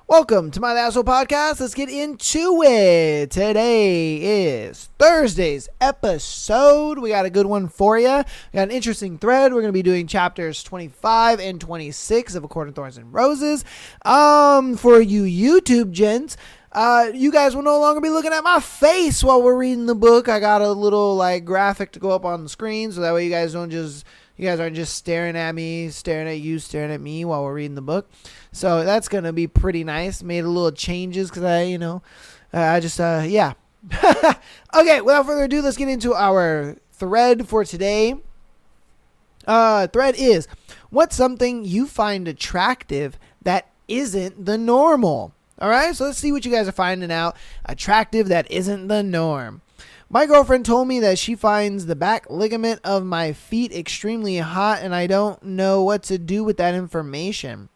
Welcome to my Asshole Podcast. Let's get into it. Today is Thursday's episode. We got a good one for you. We got an interesting thread. We're going to be doing chapters 25 and 26 of According to Thorns and Roses. For you YouTube gents, you guys will no longer be looking at my face while we're reading the book. I got a little graphic to go up on the screen so that way you guys aren't just staring at me, staring at me while we're reading the book. So that's going to be pretty nice. Made a little changes because yeah. Okay, without further ado, let's get into our thread for today. Thread is, what's something you find attractive that isn't the normal? All right, so let's see what you guys are finding out attractive that isn't the norm. My girlfriend told me that she finds the back ligament of my feet extremely hot, and I don't know what to do with that information.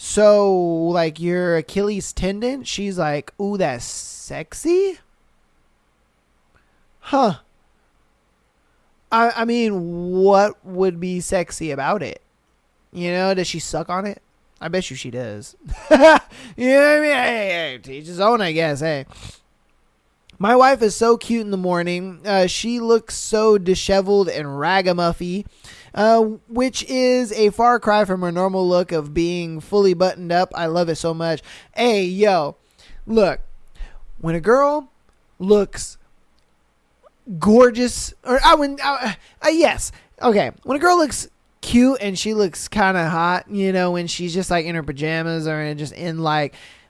So, your Achilles tendon, she's like, ooh, that's sexy? Huh. I mean, what would be sexy about it? Does she suck on it? I bet you she does. You know what I mean? Hey, to each his own, I guess, hey. My wife is so cute in the morning. She looks so disheveled and ragamuffy, which is a far cry from her normal look of being fully buttoned up. I love it so much. Hey, yo, look, when a girl looks gorgeous, yes, okay, when a girl looks cute and she looks kind of hot, when she's just in her pajamas or just in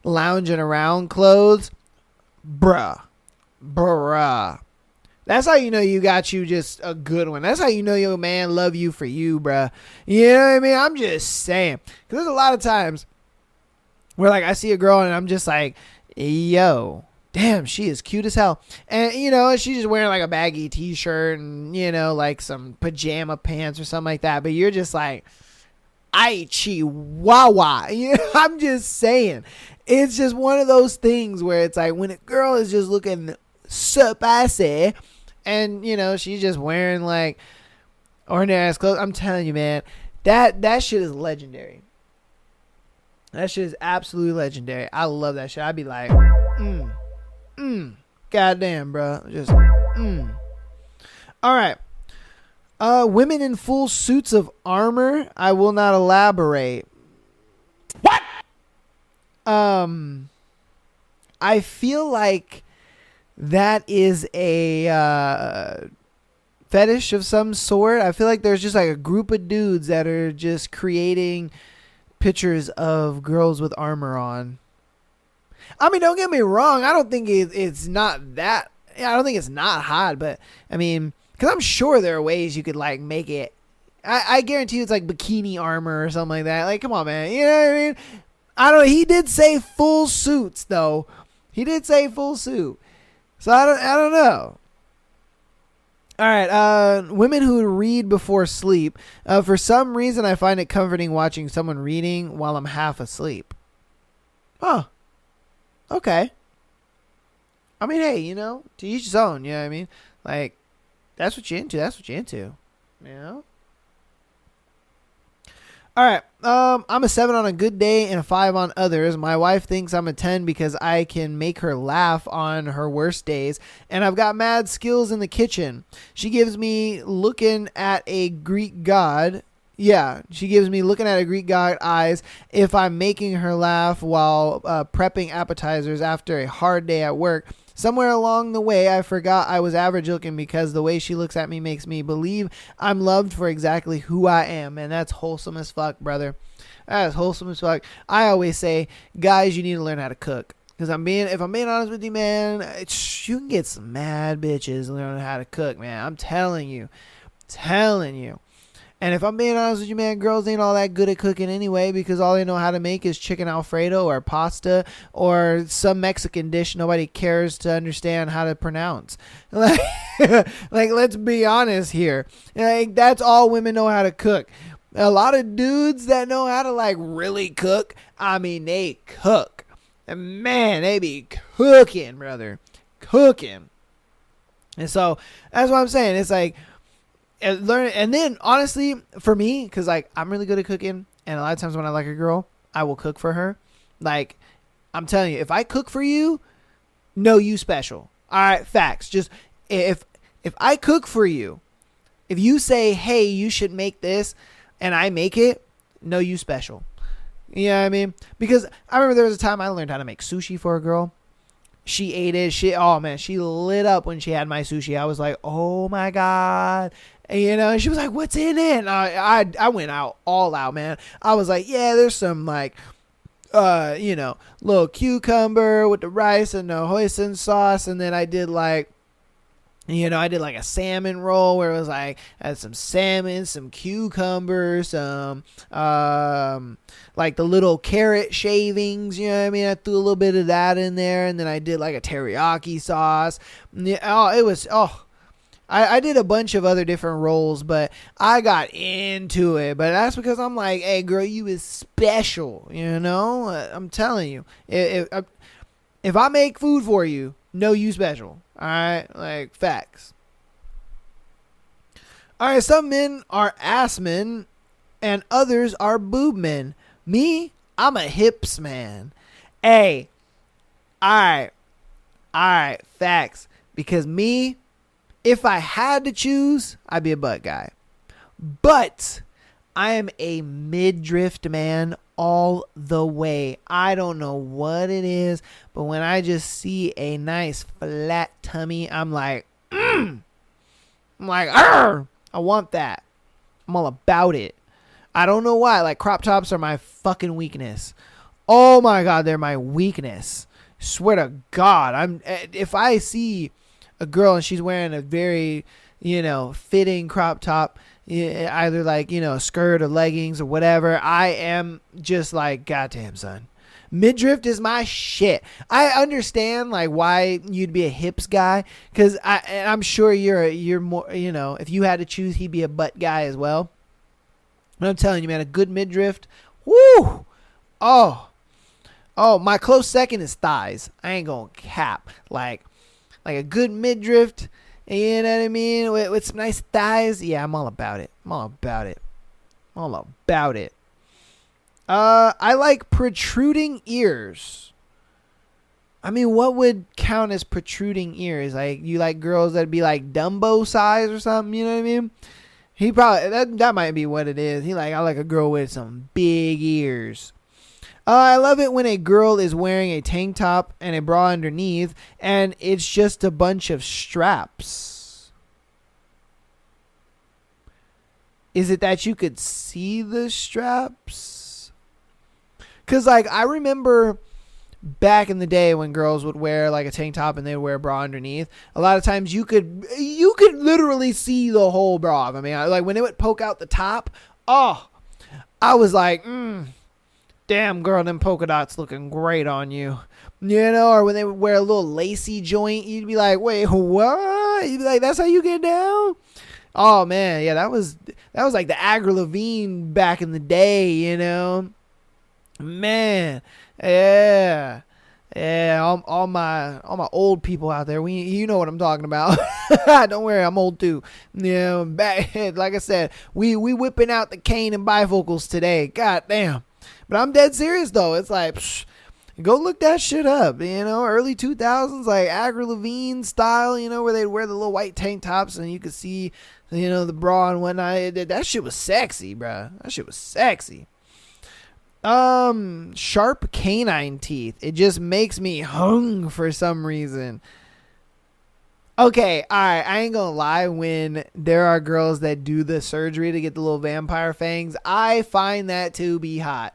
lounging around clothes, bruh. That's how you know you got you just a good one. That's how you know your man love you for you, bruh. You know what I mean? I'm just saying. Because there's a lot of times where I see a girl and I'm just like, yo, damn, she is cute as hell. And, she's just wearing a baggy t-shirt and, some pajama pants or something like that. But you're just like, ay, chihuahua. I'm just saying. It's just one of those things where it's when a girl is just looking spicy and she's just wearing ordinary ass clothes, I'm telling you, man, that shit is legendary. That shit is absolutely legendary. I love that shit. I'd be like, goddamn, bro, just all right. Women in full suits of armor. I will not elaborate. What? I feel like that is a fetish of some sort. I feel like there's just a group of dudes that are just creating pictures of girls with armor on. I mean, don't get me wrong. I don't think it's not that. I don't think it's not hot, but I mean, because I'm sure there are ways you could make it. I guarantee you it's bikini armor or something like that. Come on, man. You know what I mean? I don't know. He did say full suits, though. He did say full suit. So I don't know. All right. Women who read before sleep. For some reason, I find it comforting watching someone reading while I'm half asleep. Huh. Okay. I mean, hey, to each his own. You know what I mean? That's what you're into. That's what you're into. You know? All right. I'm a 7 on a good day and a 5 on others. My wife thinks I'm a 10 because I can make her laugh on her worst days, and I've got mad skills in the kitchen. She gives me looking at a Greek god. Yeah, she gives me looking at a Greek god eyes if I'm making her laugh while prepping appetizers after a hard day at work. Somewhere along the way, I forgot I was average looking because the way she looks at me makes me believe I'm loved for exactly who I am. And that's wholesome as fuck, brother. That is wholesome as fuck. I always say, guys, you need to learn how to cook. Because if I'm being honest with you, man, you can get some mad bitches learning how to cook, man. I'm telling you. And if I'm being honest with you, man, girls ain't all that good at cooking anyway because all they know how to make is chicken Alfredo or pasta or some Mexican dish nobody cares to understand how to pronounce. Let's be honest here. That's all women know how to cook. A lot of dudes that know how to really cook, I mean, they cook. And man, they be cooking, brother. Cooking. And so that's what I'm saying. It's and then honestly for me, because I'm really good at cooking, and a lot of times when I like a girl, I will cook for her. Like, I'm telling you, if I cook for you, know you special. All right, facts. Just if I cook for you, if you say, hey, you should make this, and I make it, know you special. You know what I mean? Because I remember there was a time I learned how to make sushi for a girl. She ate it. She lit up when she had my sushi. I was like, oh my God. And, and she was like, what's in it? And I went all out, man. I was like, yeah, there's some like, little cucumber with the rice and the hoisin sauce. And then I did like, I did like a salmon roll where it was like, I had some salmon, some cucumbers, some, like the little carrot shavings, you know what I mean? I threw a little bit of that in there. And then I did like a teriyaki sauce. I did a bunch of other different rolls, but I got into it. But that's because I'm like, hey, girl, you is special, I'm telling you. If I make food for you, know you special. All right? Like, facts. All right, some men are ass men, and others are boob men. Me, I'm a hips man. Hey, all right, facts. Because me, if I had to choose, I'd be a butt guy. But I am a midriff man all the way. I don't know what it is, but when I just see a nice flat tummy, I'm like, I'm like, arr! I want that. I'm all about it. I don't know why. Like, crop tops are my fucking weakness. Oh my God, they're my weakness. Swear to God, if I see a girl and she's wearing a very, fitting crop top, either like, a skirt or leggings or whatever, I am just like, goddamn, son. Midriff is my shit. I understand like why you'd be a hips guy, because I'm sure you're more, if you had to choose, he'd be a butt guy as well. But I'm telling you, man, a good midriff, woo! Oh, my close second is thighs. I ain't gonna cap. Like a good midriff, you know what I mean? With some nice thighs. Yeah, I'm all about it. I like protruding ears. I mean, what would count as protruding ears? Like, you like girls that'd be like Dumbo size or something, you know what I mean? He probably, that might be what it is. I like a girl with some big ears. I love it when a girl is wearing a tank top and a bra underneath, and it's just a bunch of straps. Is it that you could see the straps? Because, like, I remember back in the day when girls would wear, like, a tank top and they'd wear a bra underneath, a lot of times you could literally see the whole bra. I mean, like, when it would poke out the top, I was like, damn, girl, them polka dots looking great on you. Or when they would wear a little lacy joint, you'd be like, wait, what? You'd be like, that's how you get down? Oh, man, yeah, that was like the Avril Lavigne back in the day, Man, yeah. Yeah, all my old people out there, you know what I'm talking about. Don't worry, I'm old too. Back, like I said, we whipping out the cane and bifocals today. God damn. But I'm dead serious though. It's like, go look that shit up. Early 2000s, like Avril Lavigne style. Where they'd wear the little white tank tops and you could see, the bra and whatnot. That shit was sexy, bro. That shit was sexy. Sharp canine teeth. It just makes me hung for some reason. Okay, alright, I ain't gonna lie, when there are girls that do the surgery to get the little vampire fangs, I find that to be hot.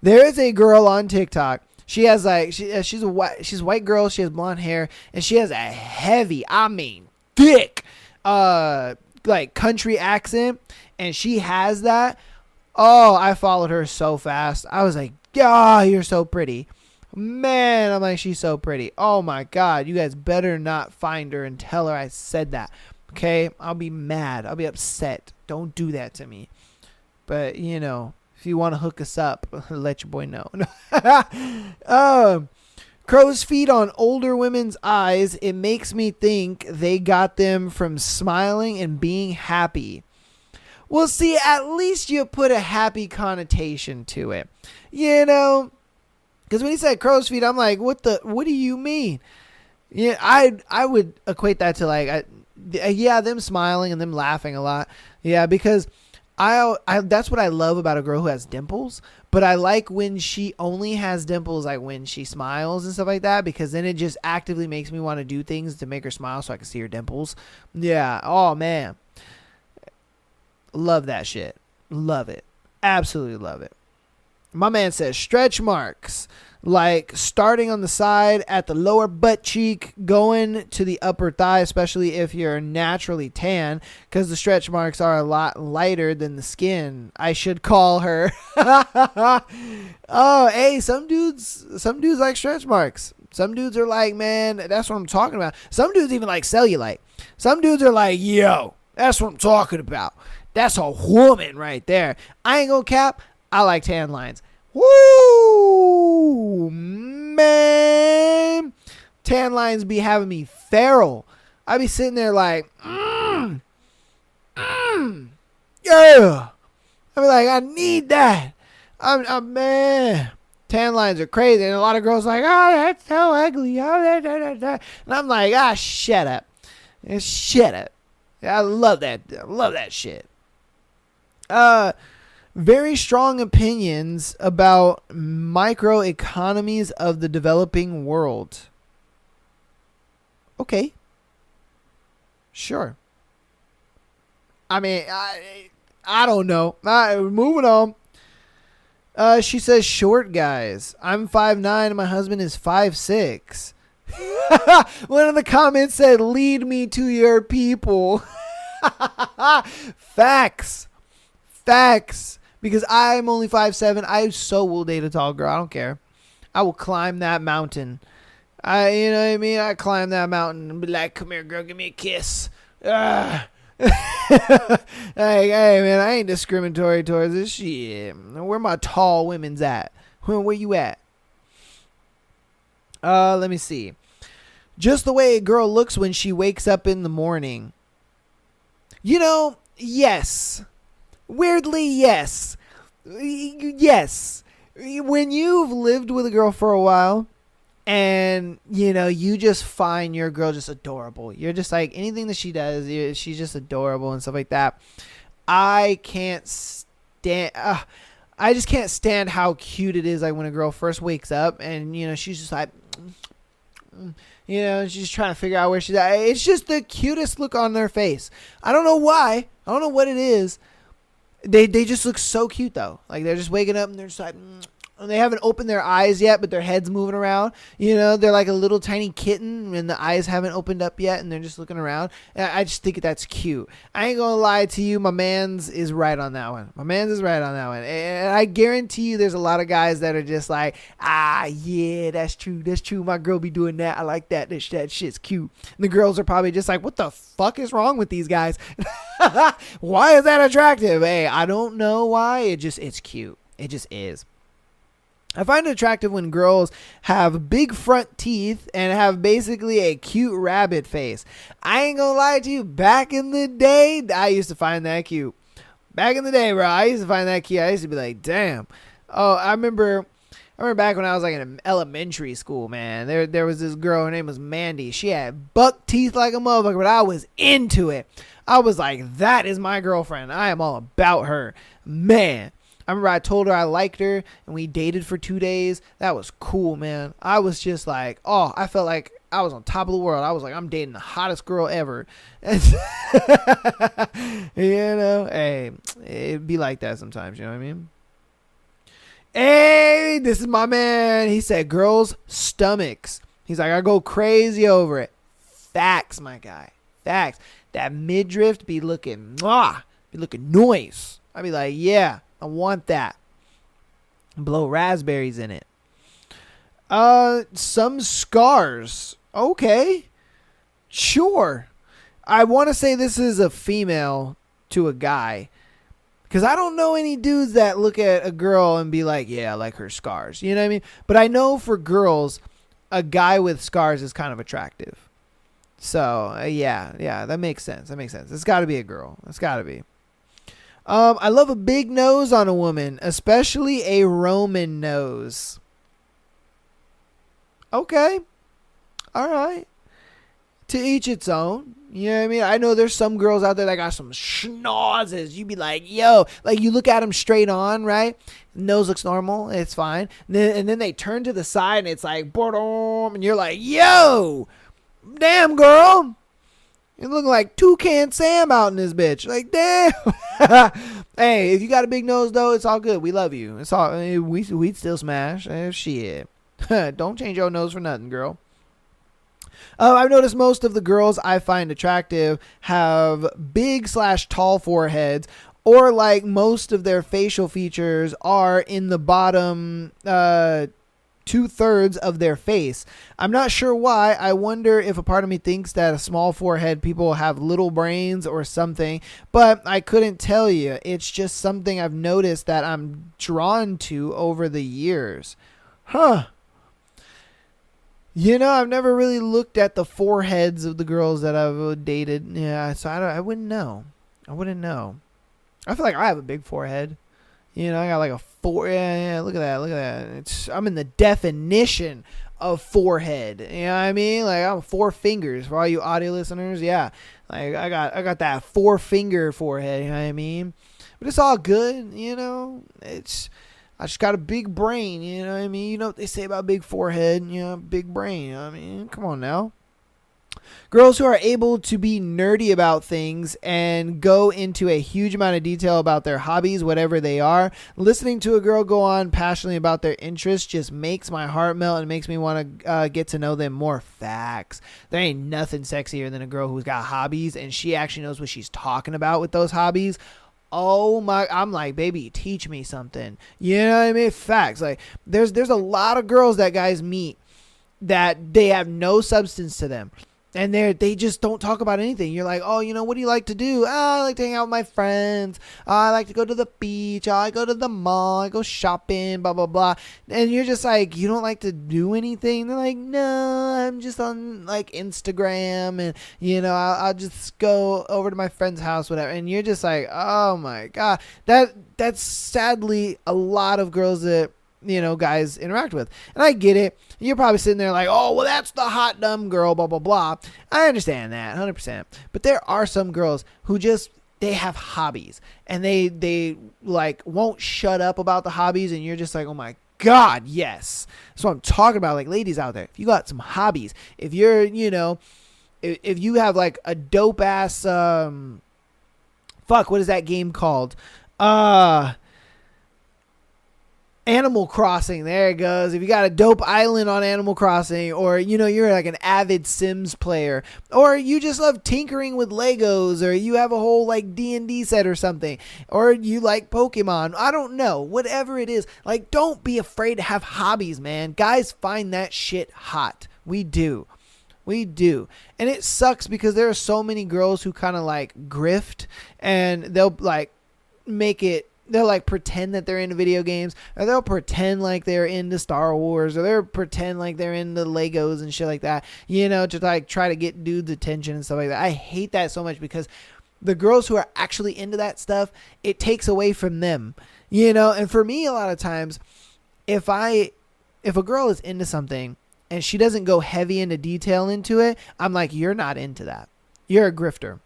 There is a girl on TikTok. She has like, she's a white girl, she has blonde hair, and she has a heavy, I mean thick, like country accent, and she has that. Oh, I followed her so fast. I was like, you're so pretty. Man, I'm like, she's so pretty. Oh my God, you guys better not find her and tell her I said that. Okay? I'll be mad. I'll be upset. Don't do that to me. But, if you want to hook us up, let your boy know. Crow's feet on older women's eyes. It makes me think they got them from smiling and being happy. Well, see, at least you put a happy connotation to it. Because Because when he said crow's feet, I'm like, what do you mean? Yeah, I would equate that to like, them smiling and them laughing a lot. Yeah, because I that's what I love about a girl who has dimples. But I like when she only has dimples, like when she smiles and stuff like that, because then it just actively makes me want to do things to make her smile so I can see her dimples. Yeah. Oh man, love that shit. Love it. Absolutely love it. My man says stretch marks, like starting on the side at the lower butt cheek, going to the upper thigh, especially if you're naturally tan, because the stretch marks are a lot lighter than the skin. I should call her. Oh, hey, some dudes like stretch marks. Some dudes are like, man, that's what I'm talking about. Some dudes even like cellulite. Some dudes are like, yo, that's what I'm talking about. That's a woman right there. I ain't gonna cap. I like tan lines. Woo, man. Tan lines be having me feral. I be sitting there like, yeah. I be like, I need that. I'm man. Tan lines are crazy. And a lot of girls are like, oh, that's so ugly. Oh, And I'm like, shut up. Shut up. I love that. I love that shit. Very strong opinions about microeconomies of the developing world. Okay. Sure. I mean, I don't know. Moving on. She says, short guys. I'm 5'9", and my husband is 5'6". One of the comments said, lead me to your people. Facts. Because I'm only 5'7". I so will date a tall girl. I don't care. I will climb that mountain. You know what I mean? I climb that mountain and be like, come here, girl, give me a kiss. Like, hey, man, I ain't discriminatory towards this shit. Where my tall women's at? Where you at? Let me see. Just the way a girl looks when she wakes up in the morning. You know, yes. Weirdly, yes. Yes. When you've lived with a girl for a while and, you know, you just find your girl just adorable. You're just like, anything that she does, she's just adorable and stuff like that. I just can't stand how cute it is, like, when a girl first wakes up and, you know, she's just like, you know, she's trying to figure out where she's at. It's just the cutest look on their face. I don't know why. I don't know what it is. They just look so cute, though. Like, they're just waking up and they're just like, and they haven't opened their eyes yet, but their head's moving around. You know, they're like a little tiny kitten and the eyes haven't opened up yet and they're just looking around. And I just think that's cute. I ain't gonna lie to you. My man's is right on that one. And I guarantee you there's a lot of guys that are just like, yeah, that's true. My girl be doing that. I like that. That shit's cute. And the girls are probably just like, what the fuck is wrong with these guys? Why is that attractive? Hey, I don't know why. It's cute. It just is. I find it attractive when girls have big front teeth and have basically a cute rabbit face. I ain't gonna lie to you. Back in the day, I used to find that cute. Back in the day, bro, I used to find that cute. I used to be like, damn. Oh, I remember back when I was like in elementary school, man. There was this girl. Her name was Mandy. She had buck teeth like a motherfucker, but I was into it. I was like, that is my girlfriend. I am all about her. Man. I remember I told her I liked her and we dated for 2 days. That was cool, man. I was just like, I felt like I was on top of the world. I was like, I'm dating the hottest girl ever. You know, hey, it'd be like that sometimes. You know what I mean? Hey, this is my man. He said, girls' stomachs. He's like, I go crazy over it. Facts, my guy. Facts. That midriff be looking nice. I'd be like, yeah. I want that. Blow raspberries in it. Some scars. Okay. Sure. I want to say this is a female to a guy. Because I don't know any dudes that look at a girl and be like, yeah, I like her scars. You know what I mean? But I know for girls, a guy with scars is kind of attractive. So, yeah, that makes sense. It's got to be a girl. It's got to be. I love a big nose on a woman, especially a Roman nose. Okay. All right. To each its own. You know what I mean? I know there's some girls out there that got some schnozzes. You be like, yo, like you look at them straight on, right? Nose looks normal. It's fine. And then they turn to the side and it's like, boom. And you're like, yo, damn, girl. You look like Toucan Sam out in this bitch. Like, damn. Hey, if you got a big nose, though, it's all good. We love you. It's all we'd still smash. Shit. Don't change your nose for nothing, girl. I've noticed most of the girls I find attractive have big/tall foreheads, or like most of their facial features are in the bottom 2/3 of their face. I'm not sure why. I wonder if a part of me thinks that a small forehead people have little brains or something, but I couldn't tell you. It's just something I've noticed that I'm drawn to over the years. Huh. You know, I've never really looked at the foreheads of the girls that I've dated. Yeah, so I wouldn't know. I wouldn't know. I feel like I have a big forehead. You know, I got like a yeah, look at that. I'm in the definition of forehead. You know what I mean? Like, I'm 4 fingers for all you audio listeners. Yeah, like I got that 4-finger forehead. You know what I mean? But it's all good. You know, I just got a big brain, you know what I mean? You know what they say about big forehead, you know, big brain, you know what I mean? Come on now. Girls who are able to be nerdy about things and go into a huge amount of detail about their hobbies, whatever they are. Listening to a girl go on passionately about their interests just makes my heart melt and makes me want to get to know them more. Facts. There ain't nothing sexier than a girl who's got hobbies and she actually knows what she's talking about with those hobbies. Oh my, I'm like, baby, teach me something. You know what I mean? Facts. Like, there's a lot of girls that guys meet that they have no substance to them. And they just don't talk about anything. You're like, oh, you know, what do you like to do? I like to hang out with my friends. I like to go to the beach. I go to the mall. I go shopping, blah, blah, blah. And you're just like, you don't like to do anything? They're like, no, I'm just on, like, Instagram. And, you know, I'll just go over to my friend's house, whatever. And you're just like, oh, my God. That's sadly a lot of girls that, you know, guys interact with. And I get it. You're probably sitting there like, oh, well, that's the hot, dumb girl, blah, blah, blah. I understand that, 100%. But there are some girls who just, they have hobbies. And they like, won't shut up about the hobbies. And you're just like, oh, my God, yes. That's what I'm talking about. Like, ladies out there, if you got some hobbies, if you're, you know, if you have, like, a dope-ass, what is that game called? Animal Crossing, there it goes. If you got a dope island on Animal Crossing, or, you know, you're like an avid Sims player, or you just love tinkering with Legos, or you have a whole like D&D set or something, or you like Pokemon, I don't know, whatever it is, like, don't be afraid to have hobbies, man. Guys find that shit hot. We do. And it sucks because there are so many girls who kind of like grift, and they'll like they'll like pretend that they're into video games, or they'll pretend like they're into Star Wars, or they'll pretend like they're into Legos and shit like that, you know, to like try to get dudes' attention and stuff like that. I hate that so much because the girls who are actually into that stuff, it takes away from them, you know. And for me, a lot of times, if a girl is into something and she doesn't go heavy into detail into it, I'm like, you're not into that. You're a grifter.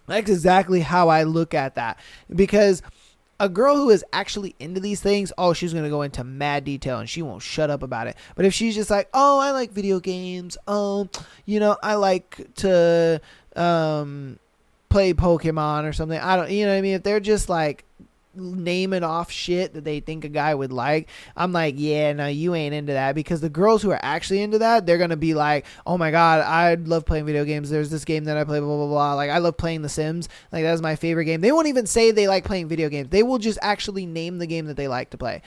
That's exactly how I look at that. Because a girl who is actually into these things, oh, she's going to go into mad detail and she won't shut up about it. But if she's just like, oh, I like video games. You know, I like to play Pokemon or something. I don't, you know what I mean? If they're just like naming off shit that they think a guy would like, I'm like, yeah, no, you ain't into that. Because the girls who are actually into that, they're gonna be like, oh my God, I love playing video games. There's this game that I play, blah blah blah. Like, I love playing The Sims. Like, that's my favorite game. They won't even say they like playing video games. They will just actually name the game that they like to play.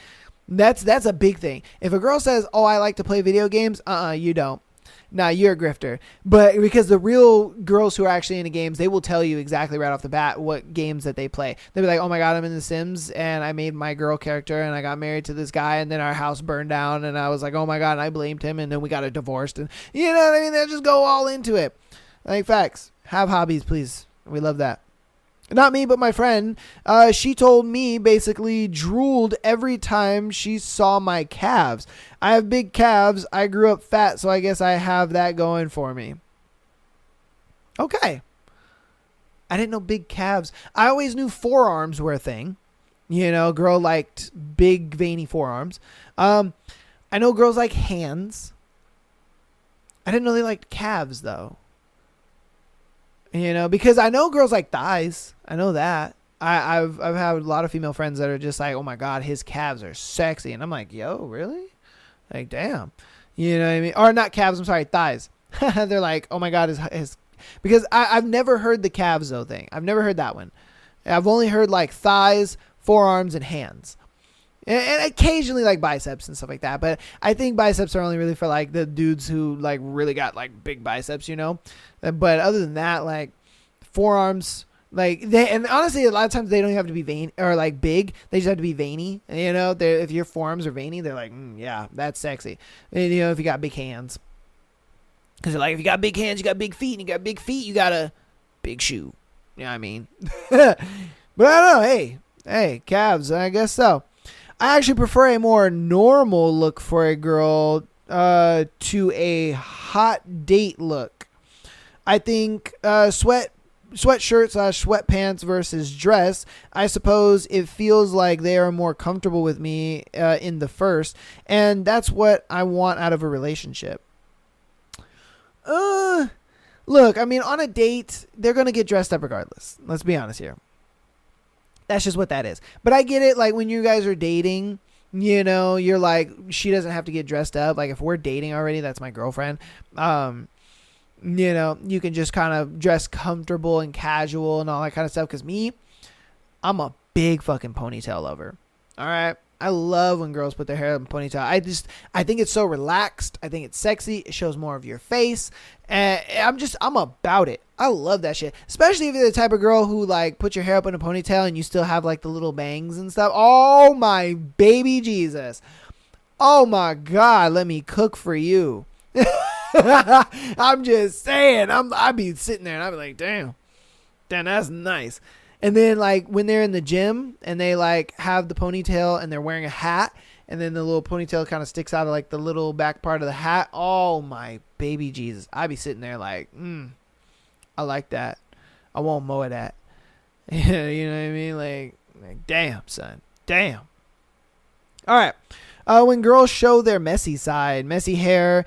That's a big thing. If a girl says, oh, I like to play video games, you don't. Nah, you're a grifter. But because the real girls who are actually into games, they will tell you exactly right off the bat what games that they play. They'll be like, oh my God, I'm in The Sims and I made my girl character and I got married to this guy and then our house burned down and I was like, oh my God, and I blamed him and then we got a divorced. And you know what I mean? They'll just go all into it. Like, facts. Have hobbies, please. We love that. Not me, but my friend. She told me basically drooled every time she saw my calves. I have big calves. I grew up fat, so I guess I have that going for me. Okay. I didn't know big calves. I always knew forearms were a thing. Girl liked big, veiny forearms. I know girls like hands. I didn't know they liked calves, though. Because I know girls like thighs. I know that. I've had a lot of female friends that are just like, oh my God, his calves are sexy. And I'm like, yo, really? Like, damn. You know what I mean? Or not calves, I'm sorry, thighs. They're like, oh my God, his because I've never heard the calves though thing. I've never heard that one. I've only heard like thighs, forearms, and hands. And occasionally like biceps and stuff like that. But I think biceps are only really for like the dudes who like really got like big biceps, But other than that, like forearms, like and honestly, a lot of times they don't have to be vain or like big. They just have to be veiny. If your forearms are veiny, they're like, yeah, that's sexy. And, if you got big hands. Because like, if you got big hands, you got big feet. And you got big feet, you got a big shoe. You know what I mean? But I don't know. Hey, calves, I guess so. I actually prefer a more normal look for a girl to a hot date look. I think sweatshirts / sweatpants versus dress. I suppose it feels like they are more comfortable with me in the first, and that's what I want out of a relationship. Look, I mean, on a date, they're gonna get dressed up regardless. Let's be honest here. That's just what that is. But I get it. Like when you guys are dating, you're like, she doesn't have to get dressed up. Like if we're dating already, that's my girlfriend. You can just kind of dress comfortable and casual and all that kind of stuff. Cause I'm a big fucking ponytail lover. All right. I love when girls put their hair in a ponytail. I think it's so relaxed. I think it's sexy. It shows more of your face. And I'm about it. I love that shit. Especially if you're the type of girl who like put your hair up in a ponytail and you still have like the little bangs and stuff. Oh my baby Jesus. Oh my God. Let me cook for you. I'm just saying. I'd be sitting there and I'd be like, damn, that's nice. And then like when they're in the gym and they like have the ponytail and they're wearing a hat and then the little ponytail kind of sticks out of like the little back part of the hat. Oh my baby Jesus. I'd be sitting there like, I like that. I won't mow it at. You know what I mean? Like damn, son. Damn. All right. When girls show their messy side, messy hair,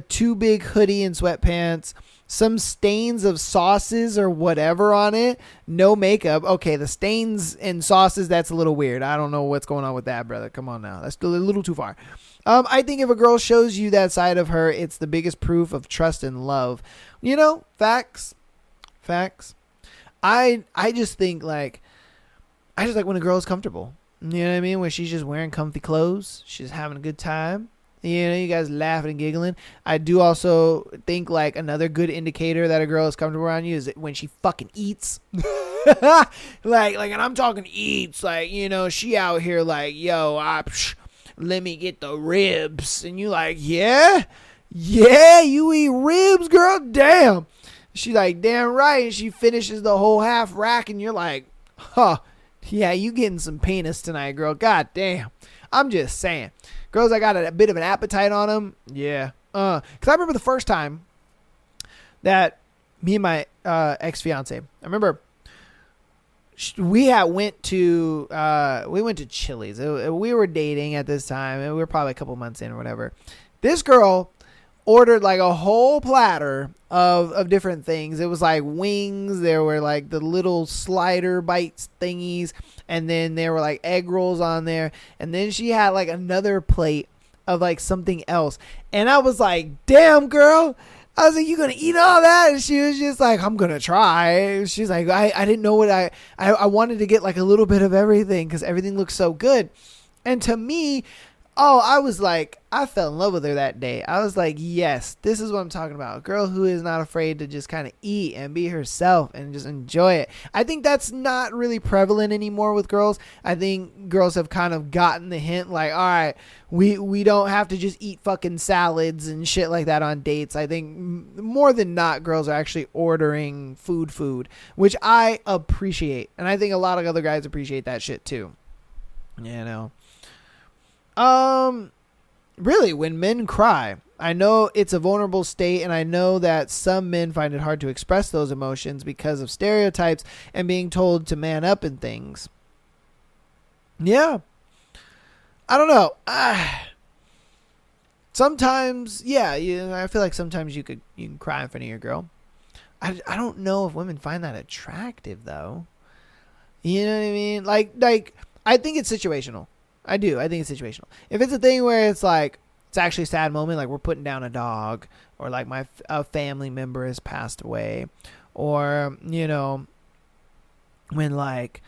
too big hoodie and sweatpants, some stains of sauces or whatever on it, no makeup. Okay, the stains and sauces, that's a little weird. I don't know what's going on with that, brother. Come on now. That's a little too far. I think if a girl shows you that side of her, it's the biggest proof of trust and love. Facts. I just think like, when a girl is comfortable. You know what I mean? When she's just wearing comfy clothes, she's having a good time. You guys laughing and giggling. I do also think like another good indicator that a girl is comfortable around you is when she fucking eats. like, and I'm talking eats. Like, she out here like, yo, let me get the ribs. And you like, yeah, you eat ribs, girl? Damn. She like, damn right. And she finishes the whole half rack and you're like, huh. Yeah, you getting some penis tonight, girl. God damn. I'm just saying. Girls, I got a bit of an appetite on them. Yeah. Because I remember the first time that me and my ex-fiance, I remember we went to Chili's. We were dating at this time, and we were probably a couple months in or whatever. This girl ordered like a whole platter of different things. It was like wings. There were like the little slider bites thingies. And then there were like egg rolls on there. And then she had like another plate of like something else. And I was like, damn, girl. I was like, you going to eat all that? And she was just like, I'm going to try. She's like, I didn't know what I wanted to get like a little bit of everything because everything looks so good. And to me, Oh, I fell in love with her that day. I was like, yes, this is what I'm talking about. A girl who is not afraid to just kind of eat and be herself and just enjoy it. I think that's not really prevalent anymore with girls. I think girls have kind of gotten the hint, like, all right, we don't have to just eat fucking salads and shit like that on dates. I think more than not, girls are actually ordering food, which I appreciate. And I think a lot of other guys appreciate that shit too. You know? Really, when men cry, I know it's a vulnerable state, and I know that some men find it hard to express those emotions because of stereotypes and being told to man up and things. Yeah. I don't know. Sometimes, yeah, I feel like sometimes you can cry in front of your girl. I don't know if women find that attractive, though. You know what I mean? Like, I think it's situational. I do. I think it's situational. If it's a thing where it's like, it's actually a sad moment, like we're putting down a dog, or like a family member has passed away, or, you know, when like,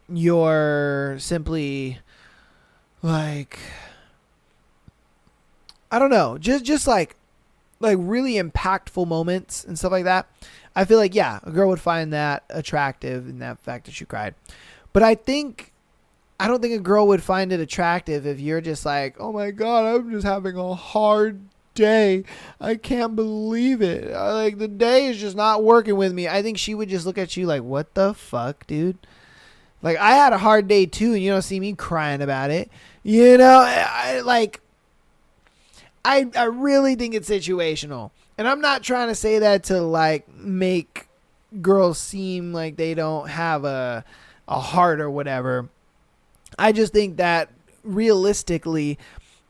you're simply like, I don't know, just like really impactful moments and stuff like that. I feel like, yeah, a girl would find that attractive in that fact that she cried. But I don't think a girl would find it attractive if you're just like, oh my God, I'm just having a hard day. I can't believe it. Like, the day is just not working with me. I think she would just look at you like, what the fuck, dude? Like, I had a hard day too, and you don't see me crying about it. You know, I really think it's situational. And I'm not trying to say that to like make girls seem like they don't have a heart or whatever. I just think that realistically,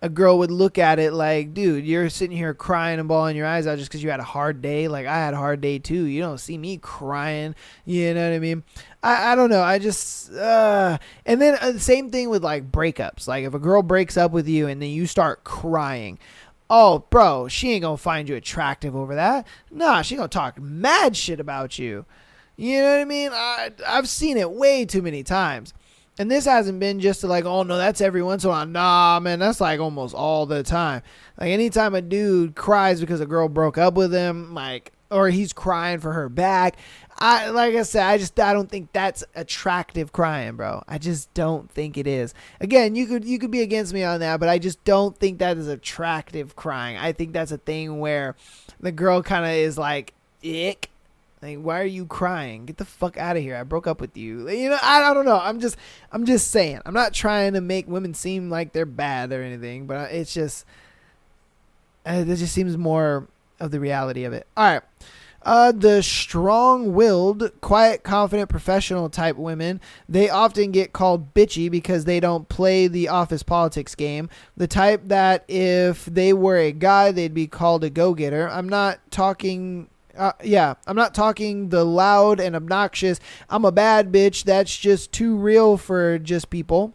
a girl would look at it like, dude, you're sitting here crying and bawling your eyes out just because you had a hard day. Like, I had a hard day too. You don't see me crying. You know what I mean? I don't know. I just, and then the same thing with like breakups. Like, if a girl breaks up with you and then you start crying, oh, bro, she ain't going to find you attractive over that. Nah, she going to talk mad shit about you. You know what I mean? I've seen it way too many times. And this hasn't been just to like, oh no, that's every once in a while. Nah, man, that's like almost all the time. Like, anytime a dude cries because a girl broke up with him, like, or he's crying for her back, like I said, I don't think that's attractive crying, bro. I just don't think it is. Again, you could be against me on that, but I just don't think that is attractive crying. I think that's a thing where the girl kind of is like, ick. Like, why are you crying? Get the fuck out of here. I broke up with you. You know, I don't know. I'm just saying. I'm not trying to make women seem like they're bad or anything, but it just seems more of the reality of it. All right. The strong-willed, quiet, confident, professional type women, they often get called bitchy because they don't play the office politics game. The type that if they were a guy, they'd be called a go-getter. I'm not talking the loud and obnoxious, I'm a bad bitch, that's just too real for just people.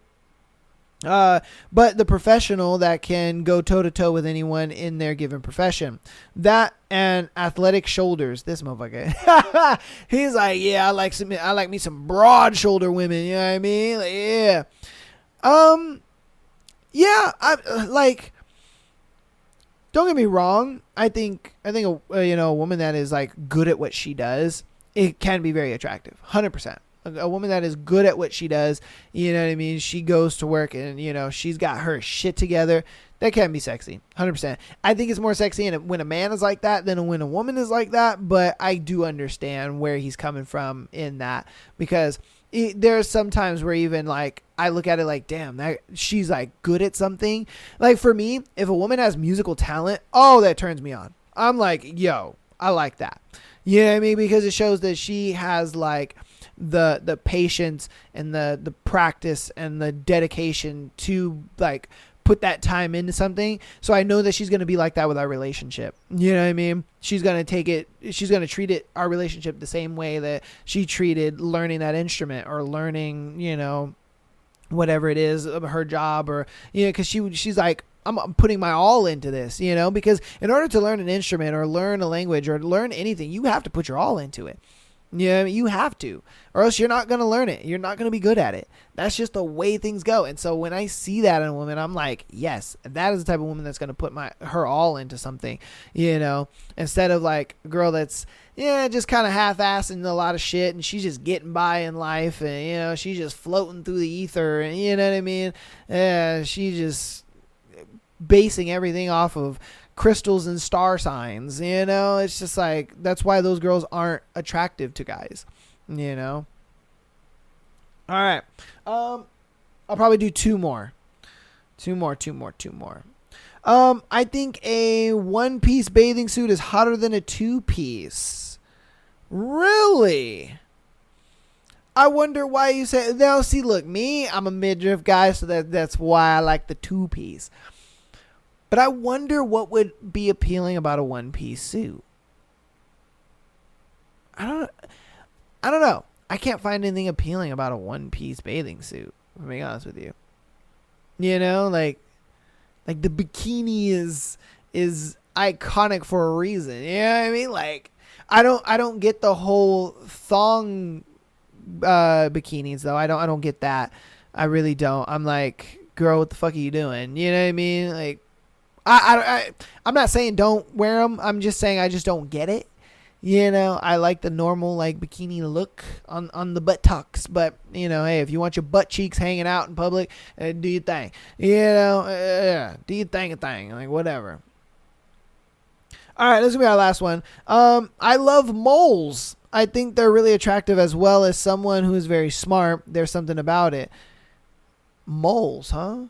But the professional that can go toe to toe with anyone in their given profession. That and athletic shoulders. This motherfucker. He's like, yeah, I like me some broad shoulder women. You know what I mean? Like, yeah. Yeah. I like. Don't get me wrong. I think a woman that is like good at what she does, it can be very attractive. 100%. A woman that is good at what she does, you know what I mean? She goes to work and, you know, she's got her shit together. That can be sexy. 100%. I think it's more sexy when a man is like that than when a woman is like that. But I do understand where he's coming from in that, because there's some times where even like I look at it like, damn, that she's like good at something. Like, for me, if a woman has musical talent, oh, that turns me on. I'm like, yo, I like that. You know what I mean? Because it shows that she has like the patience and the practice and the dedication to like put that time into something. So I know that she's going to be like that with our relationship. You know what I mean? She's going to treat our relationship the same way that she treated learning that instrument or learning, you know, whatever it is, her job, or, you know, because she's like, I'm putting my all into this, you know, because in order to learn an instrument or learn a language or learn anything, you have to put your all into it. Yeah, you have to, or else you're not going to learn it. You're not going to be good at it. That's just the way things go. And so when I see that in a woman, I'm like, yes, that is the type of woman that's going to put her all into something, instead of like a girl that's, just kind of half-assing a lot of shit, and she's just getting by in life, and, she's just floating through the ether, and you know what I mean? She's just basing everything off of crystals and star signs, it's just like, that's why those girls aren't attractive to guys, all right. I'll probably do two more. I think a one-piece bathing suit is hotter than a two-piece. Really? I wonder why you say. Now see, look, I'm a midriff guy, so that's why I like the two-piece. But I wonder what would be appealing about a one-piece suit. I don't know. I can't find anything appealing about a one-piece bathing suit, to be honest with you. Like the bikini is iconic for a reason. You know what I mean? Like, I don't get the whole thong bikinis though. I don't get that. I really don't. I'm like, girl, what the fuck are you doing? You know what I mean? Like, I'm not saying don't wear them. I'm just saying I just don't get it. I like the normal like bikini look on the buttocks, but hey, if you want your butt cheeks hanging out in public, do your thing. Do your thing, like whatever. All right, this is gonna be our last one. I love moles. I think they're really attractive, as well as someone who is very smart. There's something about it. Moles, huh?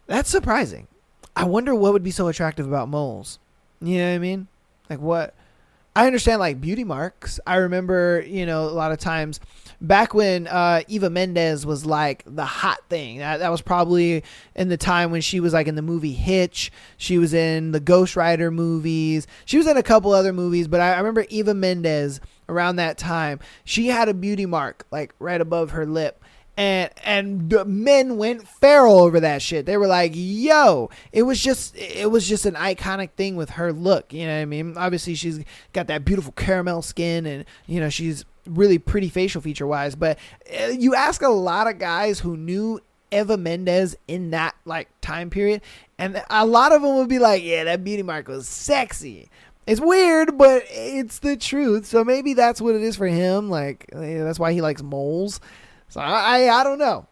That's surprising. I wonder what would be so attractive about moles. You know what I mean? Like what? I understand like beauty marks. I remember, a lot of times back when Eva Mendes was like the hot thing. That was probably in the time when she was like in the movie Hitch. She was in the Ghost Rider movies. She was in a couple other movies, but I remember Eva Mendes around that time. She had a beauty mark like right above her lip. And the men went feral over that shit. They were like, yo, it was just an iconic thing with her look. You know what I mean? Obviously she's got that beautiful caramel skin, and, she's really pretty facial feature wise, but you ask a lot of guys who knew Eva Mendes in that like time period, and a lot of them would be like, yeah, that beauty mark was sexy. It's weird, but it's the truth. So maybe that's what it is for him. Like, that's why he likes moles. So I don't know.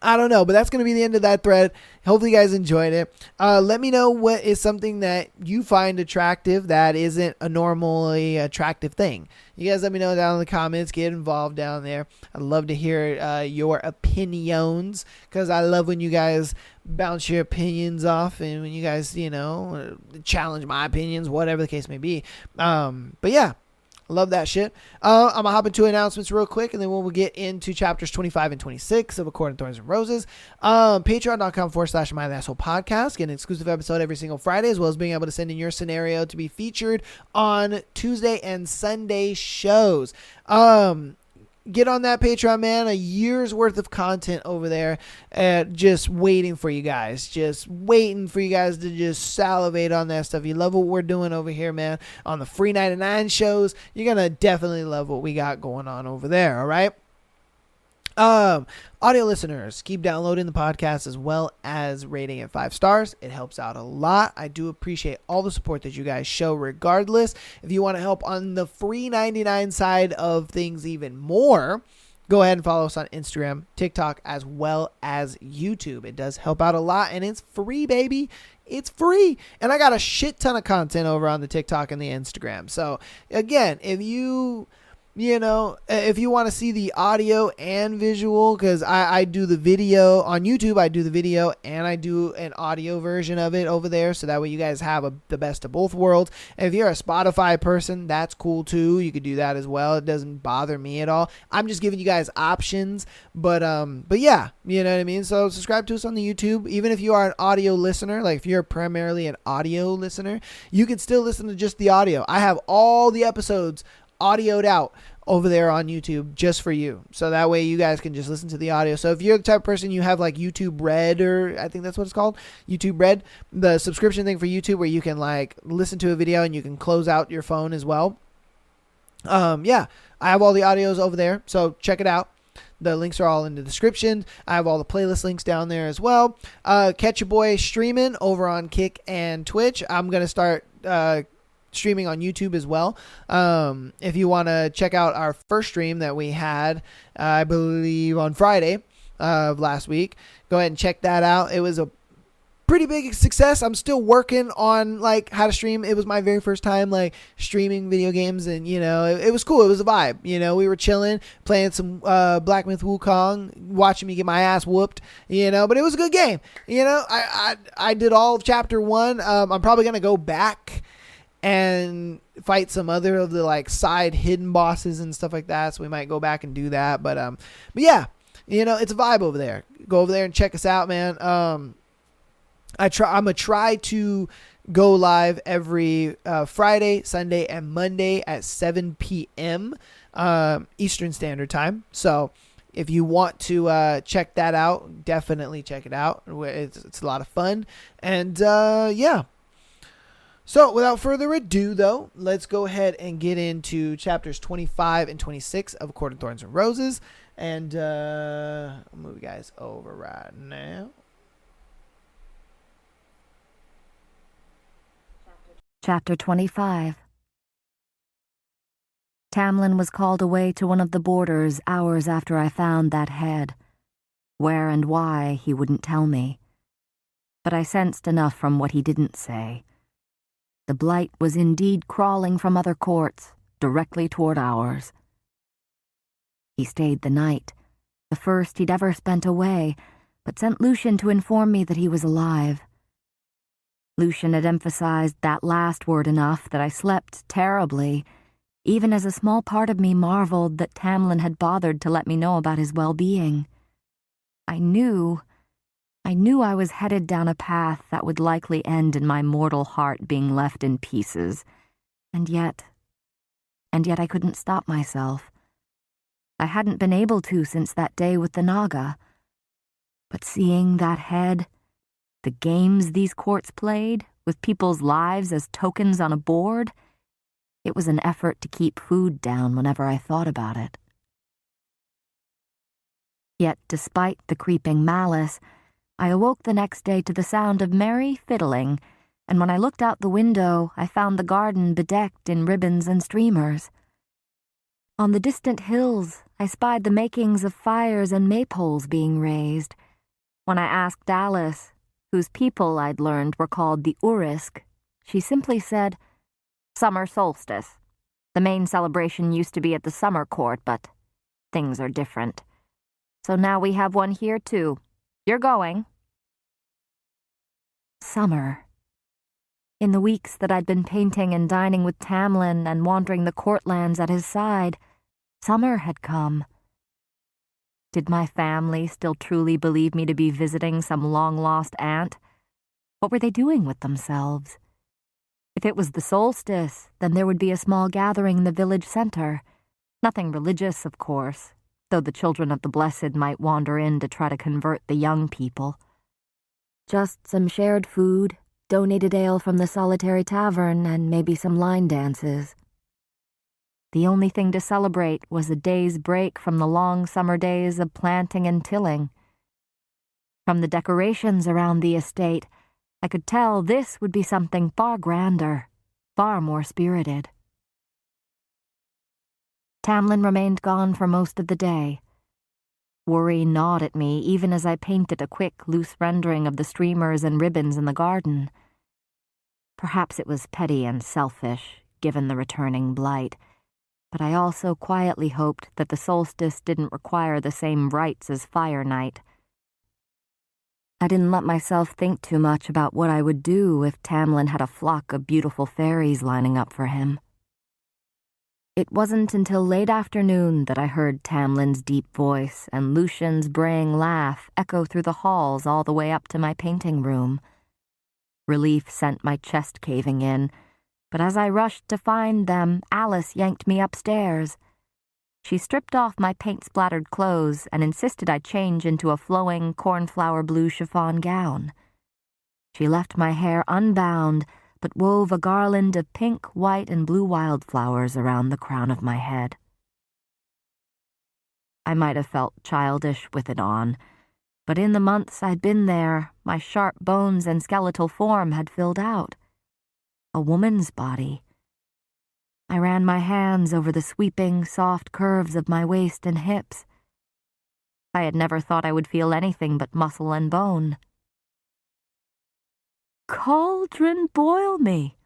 But that's going to be the end of that thread. Hopefully you guys enjoyed it. Let me know what is something that you find attractive that isn't a normally attractive thing. You guys let me know down in the comments. Get involved down there. I'd love to hear your opinions, because I love when you guys bounce your opinions off and when you guys, challenge my opinions, whatever the case may be. But yeah. Love that shit. I'm going to hop into announcements real quick, and then we'll get into chapters 25 and 26 of According to Thorns and Roses. Patreon.com/My Asshole Podcast. Get an exclusive episode every single Friday, as well as being able to send in your scenario to be featured on Tuesday and Sunday shows. Get on that Patreon, man. A year's worth of content over there, just waiting for you guys. Just waiting for you guys to just salivate on that stuff. You love what we're doing over here, man. On the free 99 shows, you're going to definitely love what we got going on over there, all right? Audio listeners, keep downloading the podcast as well as rating it 5 stars. It helps out a lot. I do appreciate all the support that you guys show regardless. If you want to help on the free 99 side of things even more, go ahead and follow us on Instagram, TikTok, as well as YouTube. It does help out a lot, and it's free, baby. It's free. And I got a shit ton of content over on the TikTok and the Instagram. So again, if you want to see the audio and visual, because I do the video on YouTube, I do the video and I do an audio version of it over there, so that way you guys have the best of both worlds. And if you're a Spotify person, that's cool too. You could do that as well. It doesn't bother me at all. I'm just giving you guys options, but yeah, you know what I mean? So subscribe to us on the YouTube. Even if you are an audio listener, like if you're primarily an audio listener, you can still listen to just the audio. I have all the episodes audioed out over there on YouTube just for you. So that way you guys can just listen to the audio. So if you're the type of person, you have like YouTube Red, or I think that's what it's called, YouTube Red, the subscription thing for YouTube where you can like listen to a video and you can close out your phone as well. Yeah, I have all the audios over there, so check it out. The links are all in the description. I have all the playlist links down there as well. Catch your boy streaming over on Kick and Twitch. I'm going to start streaming on YouTube as well. If you want to check out our first stream that we had, I believe on Friday of last week, go ahead and check that out. It was a pretty big success. I'm still working on like how to stream. It was my very first time like streaming video games, and you know, it was cool. It was a vibe. You know, we were chilling, playing some Black Myth Wukong, watching me get my ass whooped. You know, but it was a good game. You know, I did all of chapter 1. I'm probably gonna go back and fight some other of the like side hidden bosses and stuff like that. So we might go back and do that. But yeah, you know, it's a vibe over there. Go over there and check us out, man. I'm gonna try to go live every Friday, Sunday, and Monday at 7 p.m. Eastern Standard Time. So if you want to check that out, definitely check it out. It's a lot of fun. And yeah. So without further ado, though, let's go ahead and get into chapters 25 and 26 of A Court of Thorns and Roses. And I'll move you guys over right now. Chapter 25. Tamlin was called away to one of the borders hours after I found that head. Where and why, he wouldn't tell me. But I sensed enough from what he didn't say. The blight was indeed crawling from other courts, directly toward ours. He stayed the night, the first he'd ever spent away, but sent Lucian to inform me that he was alive. Lucian had emphasized that last word enough that I slept terribly, even as a small part of me marveled that Tamlin had bothered to let me know about his well-being. I knew I was headed down a path that would likely end in my mortal heart being left in pieces, and yet I couldn't stop myself. I hadn't been able to since that day with the Naga. But seeing that head, the games these courts played, with people's lives as tokens on a board, it was an effort to keep food down whenever I thought about it. Yet, despite the creeping malice, I awoke the next day to the sound of merry fiddling, and when I looked out the window, I found the garden bedecked in ribbons and streamers. On the distant hills, I spied the makings of fires and maypoles being raised. When I asked Alice, whose people I'd learned were called the Urisk, she simply said, "Summer solstice. The main celebration used to be at the summer court, but things are different. So now we have one here, too. You're going." Summer. In the weeks that I'd been painting and dining with Tamlin and wandering the courtlands at his side, summer had come. Did my family still truly believe me to be visiting some long-lost aunt? What were they doing with themselves? If it was the solstice, then there would be a small gathering in the village center. Nothing religious, of course, though the children of the blessed might wander in to try to convert the young people. Just some shared food, donated ale from the solitary tavern, and maybe some line dances. The only thing to celebrate was a day's break from the long summer days of planting and tilling. From the decorations around the estate, I could tell this would be something far grander, far more spirited. Tamlin remained gone for most of the day. Worry gnawed at me even as I painted a quick, loose rendering of the streamers and ribbons in the garden. Perhaps it was petty and selfish, given the returning blight, but I also quietly hoped that the solstice didn't require the same rites as Fire Night. I didn't let myself think too much about what I would do if Tamlin had a flock of beautiful fairies lining up for him. It wasn't until late afternoon that I heard Tamlin's deep voice and Lucian's braying laugh echo through the halls all the way up to my painting room. Relief sent my chest caving in, but as I rushed to find them, Alice yanked me upstairs. She stripped off my paint-splattered clothes and insisted I change into a flowing cornflower blue chiffon gown. She left my hair unbound, but wove a garland of pink, white, and blue wildflowers around the crown of my head. I might have felt childish with it on, but in the months I'd been there, my sharp bones and skeletal form had filled out. A woman's body. I ran my hands over the sweeping, soft curves of my waist and hips. I had never thought I would feel anything but muscle and bone. "Cauldron boil me,"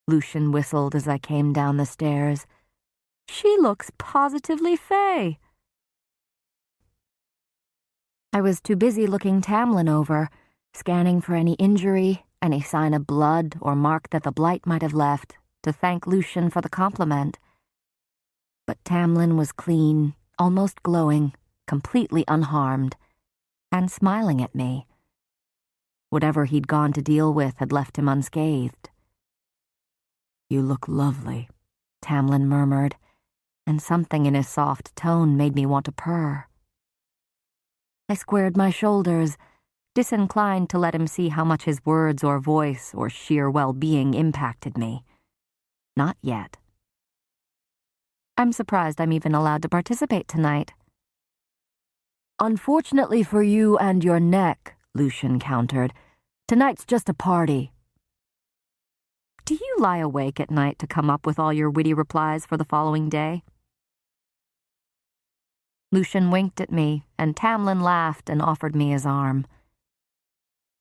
Lucian whistled as I came down the stairs. "She looks positively fey." I was too busy looking Tamlin over, scanning for any injury, any sign of blood or mark that the blight might have left, to thank Lucian for the compliment. But Tamlin was clean, almost glowing, completely unharmed, and smiling at me. Whatever he'd gone to deal with had left him unscathed. "You look lovely," Tamlin murmured, and something in his soft tone made me want to purr. I squared my shoulders, disinclined to let him see how much his words or voice or sheer well-being impacted me. Not yet. "I'm surprised I'm even allowed to participate tonight." "Unfortunately for you and your neck," Lucian countered, "tonight's just a party." "Do you lie awake at night to come up with all your witty replies for the following day?" Lucian winked at me, and Tamlin laughed and offered me his arm.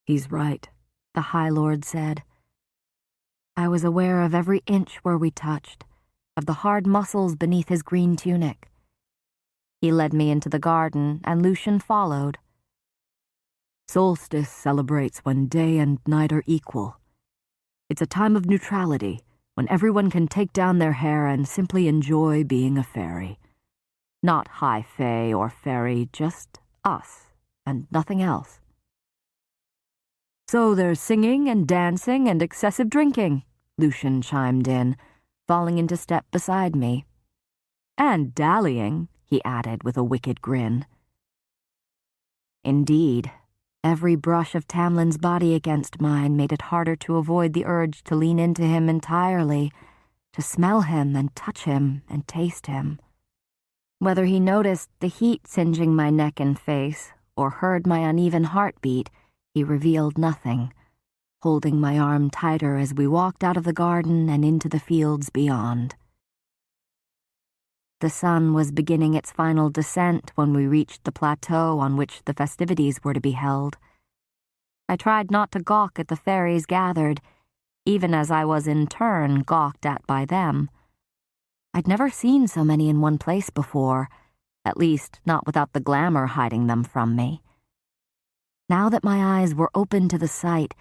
"He's right," the High Lord said. I was aware of every inch where we touched, of the hard muscles beneath his green tunic. He led me into the garden, and Lucian followed. "Solstice celebrates when day and night are equal. It's a time of neutrality, when everyone can take down their hair and simply enjoy being a fairy. Not high fae or fairy, just us, and nothing else." "So there's singing and dancing and excessive drinking," Lucian chimed in, falling into step beside me. "And dallying," he added with a wicked grin. Indeed, every brush of Tamlin's body against mine made it harder to avoid the urge to lean into him entirely, to smell him and touch him and taste him. Whether he noticed the heat singeing my neck and face, or heard my uneven heartbeat, he revealed nothing, holding my arm tighter as we walked out of the garden and into the fields beyond. The sun was beginning its final descent when we reached the plateau on which the festivities were to be held. I tried not to gawk at the fairies gathered, even as I was in turn gawked at by them. I'd never seen so many in one place before, at least not without the glamour hiding them from me. Now that my eyes were open to the sight,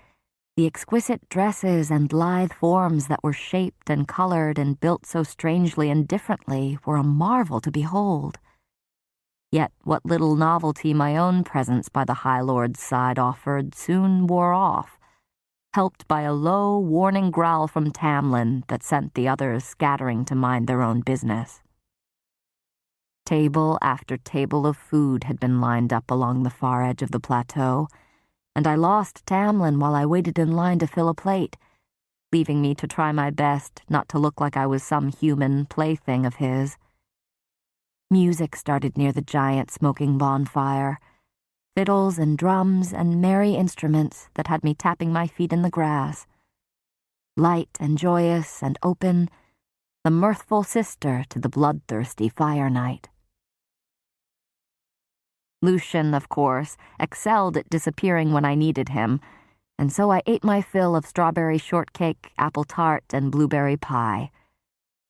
the exquisite dresses and lithe forms that were shaped and colored and built so strangely and differently were a marvel to behold. Yet what little novelty my own presence by the High Lord's side offered soon wore off, helped by a low, warning growl from Tamlin that sent the others scattering to mind their own business. Table after table of food had been lined up along the far edge of the plateau, and I lost Tamlin while I waited in line to fill a plate, leaving me to try my best not to look like I was some human plaything of his. Music started near the giant smoking bonfire, fiddles and drums and merry instruments that had me tapping my feet in the grass. Light and joyous and open, the mirthful sister to the bloodthirsty fire night. Lucian, of course, excelled at disappearing when I needed him, and so I ate my fill of strawberry shortcake, apple tart, and blueberry pie.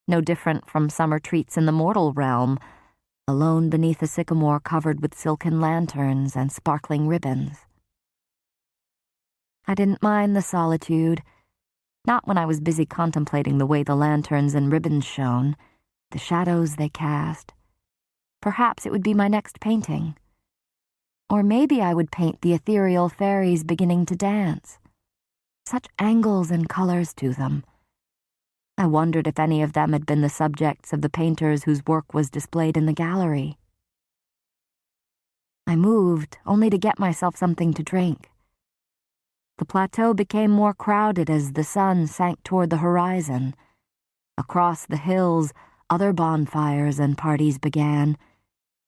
No different from summer treats in the mortal realm, alone beneath a sycamore covered with silken lanterns and sparkling ribbons. I didn't mind the solitude, not when I was busy contemplating the way the lanterns and ribbons shone, the shadows they cast. Perhaps it would be my next painting. Or maybe I would paint the ethereal fairies beginning to dance. Such angles and colors to them. I wondered if any of them had been the subjects of the painters whose work was displayed in the gallery. I moved, only to get myself something to drink. The plateau became more crowded as the sun sank toward the horizon. Across the hills, other bonfires and parties began,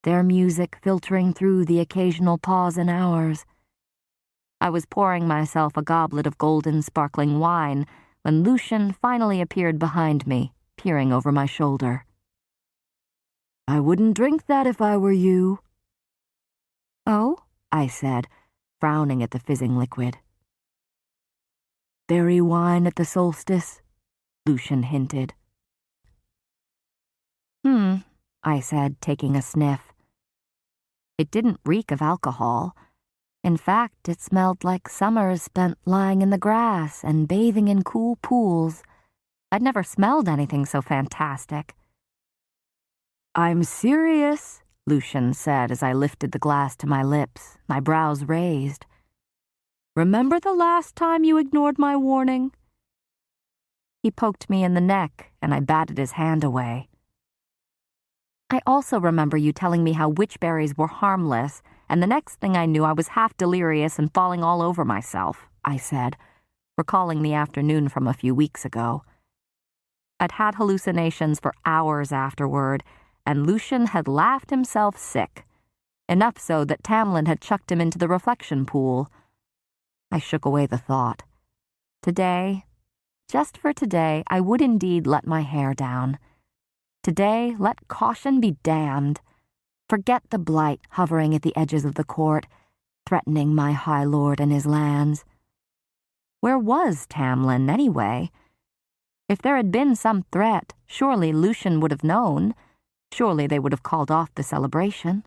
their music filtering through the occasional pause in ours. I was pouring myself a goblet of golden sparkling wine when Lucian finally appeared behind me, peering over my shoulder. "I wouldn't drink that if I were you." "Oh?" I said, frowning at the fizzing liquid. "Berry wine at the solstice," Lucian hinted. I said, taking a sniff. It didn't reek of alcohol. In fact, it smelled like summers spent lying in the grass and bathing in cool pools. I'd never smelled anything so fantastic. "I'm serious," Lucian said as I lifted the glass to my lips, my brows raised. "Remember the last time you ignored my warning?" He poked me in the neck, and I batted his hand away. "I also remember you telling me how witchberries were harmless, and the next thing I knew I was half delirious and falling all over myself," I said, recalling the afternoon from a few weeks ago. I'd had hallucinations for hours afterward, and Lucian had laughed himself sick, enough so that Tamlin had chucked him into the reflection pool. I shook away the thought. Today, just for today, I would indeed let my hair down. Today, let caution be damned. Forget the blight hovering at the edges of the court, threatening my high lord and his lands. Where was Tamlin, anyway? If there had been some threat, surely Lucian would have known. Surely they would have called off the celebration.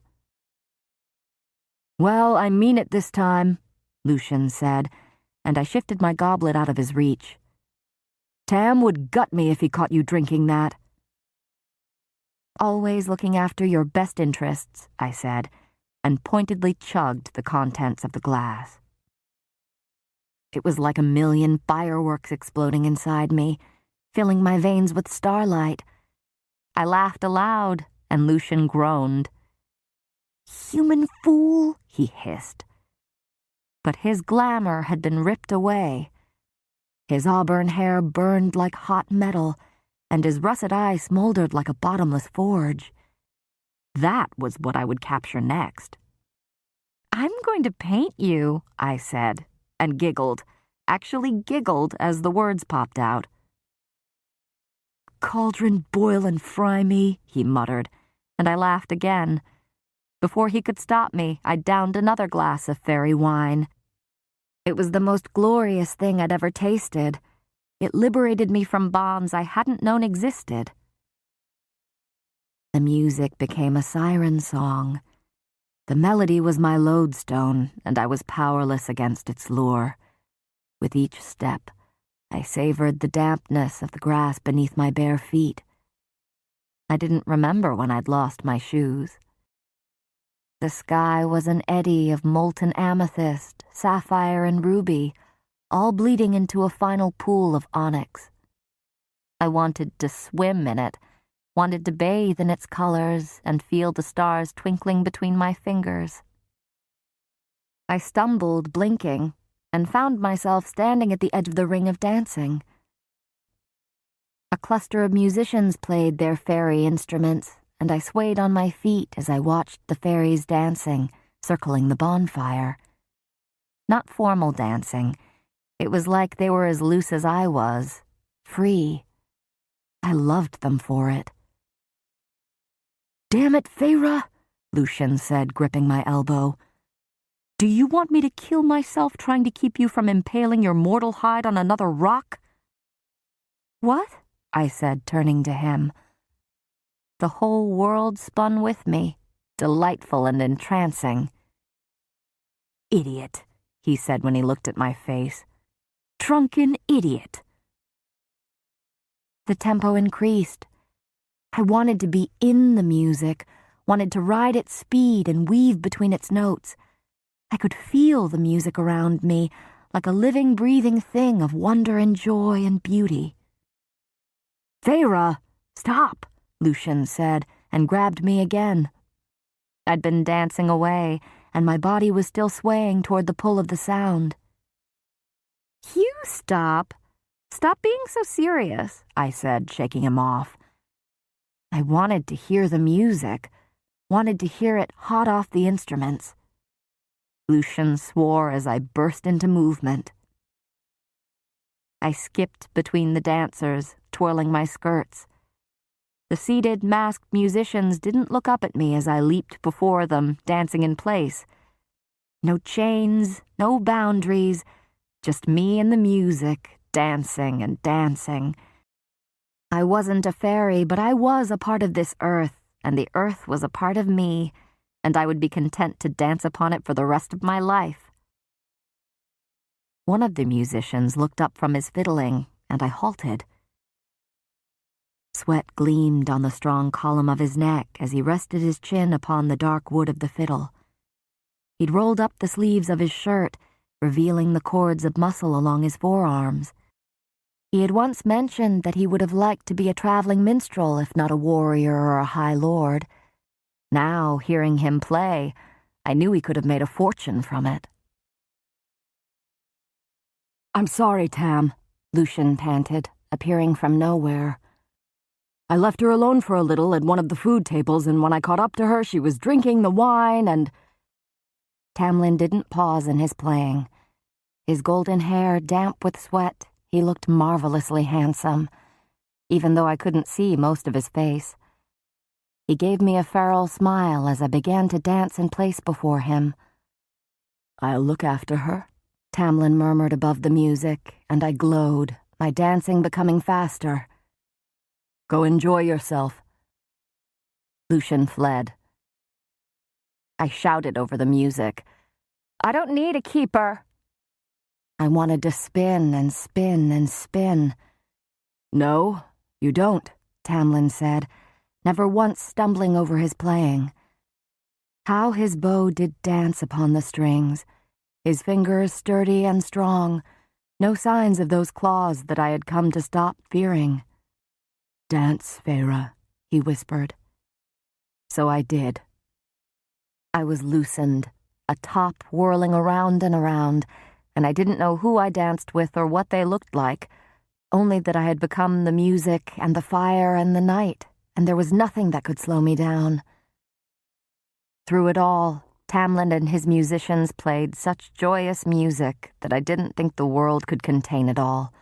"Well, I mean it this time," Lucian said, and I shifted my goblet out of his reach. "Tam would gut me if he caught you drinking that." "Always looking after your best interests," I said, and pointedly chugged the contents of the glass. It was like a million fireworks exploding inside me, filling my veins with starlight. I laughed aloud, and Lucian groaned. "Human fool," he hissed. But his glamour had been ripped away. His auburn hair burned like hot metal, and his russet eye smoldered like a bottomless forge. That was what I would capture next. "I'm going to paint you," I said, and giggled, actually giggled as the words popped out. "Cauldron, boil and fry me," he muttered, and I laughed again. Before he could stop me, I downed another glass of fairy wine. It was the most glorious thing I'd ever tasted. It liberated me from bonds I hadn't known existed. The music became a siren song. The melody was my lodestone, and I was powerless against its lure. With each step, I savored the dampness of the grass beneath my bare feet. I didn't remember when I'd lost my shoes. The sky was an eddy of molten amethyst, sapphire, and ruby, all bleeding into a final pool of onyx. I wanted to swim in it, wanted to bathe in its colors and feel the stars twinkling between my fingers. I stumbled, blinking, and found myself standing at the edge of the ring of dancing. A cluster of musicians played their fairy instruments, and I swayed on my feet as I watched the fairies dancing, circling the bonfire. Not formal dancing. It was like they were as loose as I was, free. I loved them for it. "Damn it, Feyre," Lucian said, gripping my elbow. "Do you want me to kill myself trying to keep you from impaling your mortal hide on another rock?" "What?" I said, turning to him. The whole world spun with me, delightful and entrancing. "Idiot," he said when he looked at my face. "Drunken idiot." The tempo increased. I wanted to be in the music, wanted to ride its speed and weave between its notes. I could feel the music around me like a living, breathing thing of wonder and joy and beauty. "Feyre, stop," Lucian said, and grabbed me again. I'd been dancing away, and my body was still swaying toward the pull of the sound. "You stop. Stop being so serious," I said, shaking him off. I wanted to hear the music, wanted to hear it hot off the instruments. Lucian swore as I burst into movement. I skipped between the dancers, twirling my skirts. The seated, masked musicians didn't look up at me as I leaped before them, dancing in place. No chains, no boundaries, just me and the music, dancing and dancing. I wasn't a fairy, but I was a part of this earth, and the earth was a part of me, and I would be content to dance upon it for the rest of my life. One of the musicians looked up from his fiddling, and I halted. Sweat gleamed on the strong column of his neck as he rested his chin upon the dark wood of the fiddle. He'd rolled up the sleeves of his shirt, revealing the cords of muscle along his forearms. He had once mentioned that he would have liked to be a traveling minstrel if not a warrior or a high lord. Now, hearing him play, I knew he could have made a fortune from it. "I'm sorry, Tam," Lucian panted, appearing from nowhere. "I left her alone for a little at one of the food tables, and when I caught up to her, she was drinking the wine and—" Tamlin didn't pause in his playing. His golden hair damp with sweat, he looked marvelously handsome, even though I couldn't see most of his face. He gave me a feral smile as I began to dance in place before him. "I'll look after her," Tamlin murmured above the music, and I glowed, my dancing becoming faster. "Go enjoy yourself." Lucian fled. I shouted over the music, "I don't need a keeper." I wanted to spin and spin and spin. "No, you don't," Tamlin said, never once stumbling over his playing. How his bow did dance upon the strings, his fingers sturdy and strong, no signs of those claws that I had come to stop fearing. "Dance, Feyre," he whispered. So I did. I was loosened, a top whirling around and around, and I didn't know who I danced with or what they looked like, only that I had become the music and the fire and the night, and there was nothing that could slow me down. Through it all, Tamlin and his musicians played such joyous music that I didn't think the world could contain it all.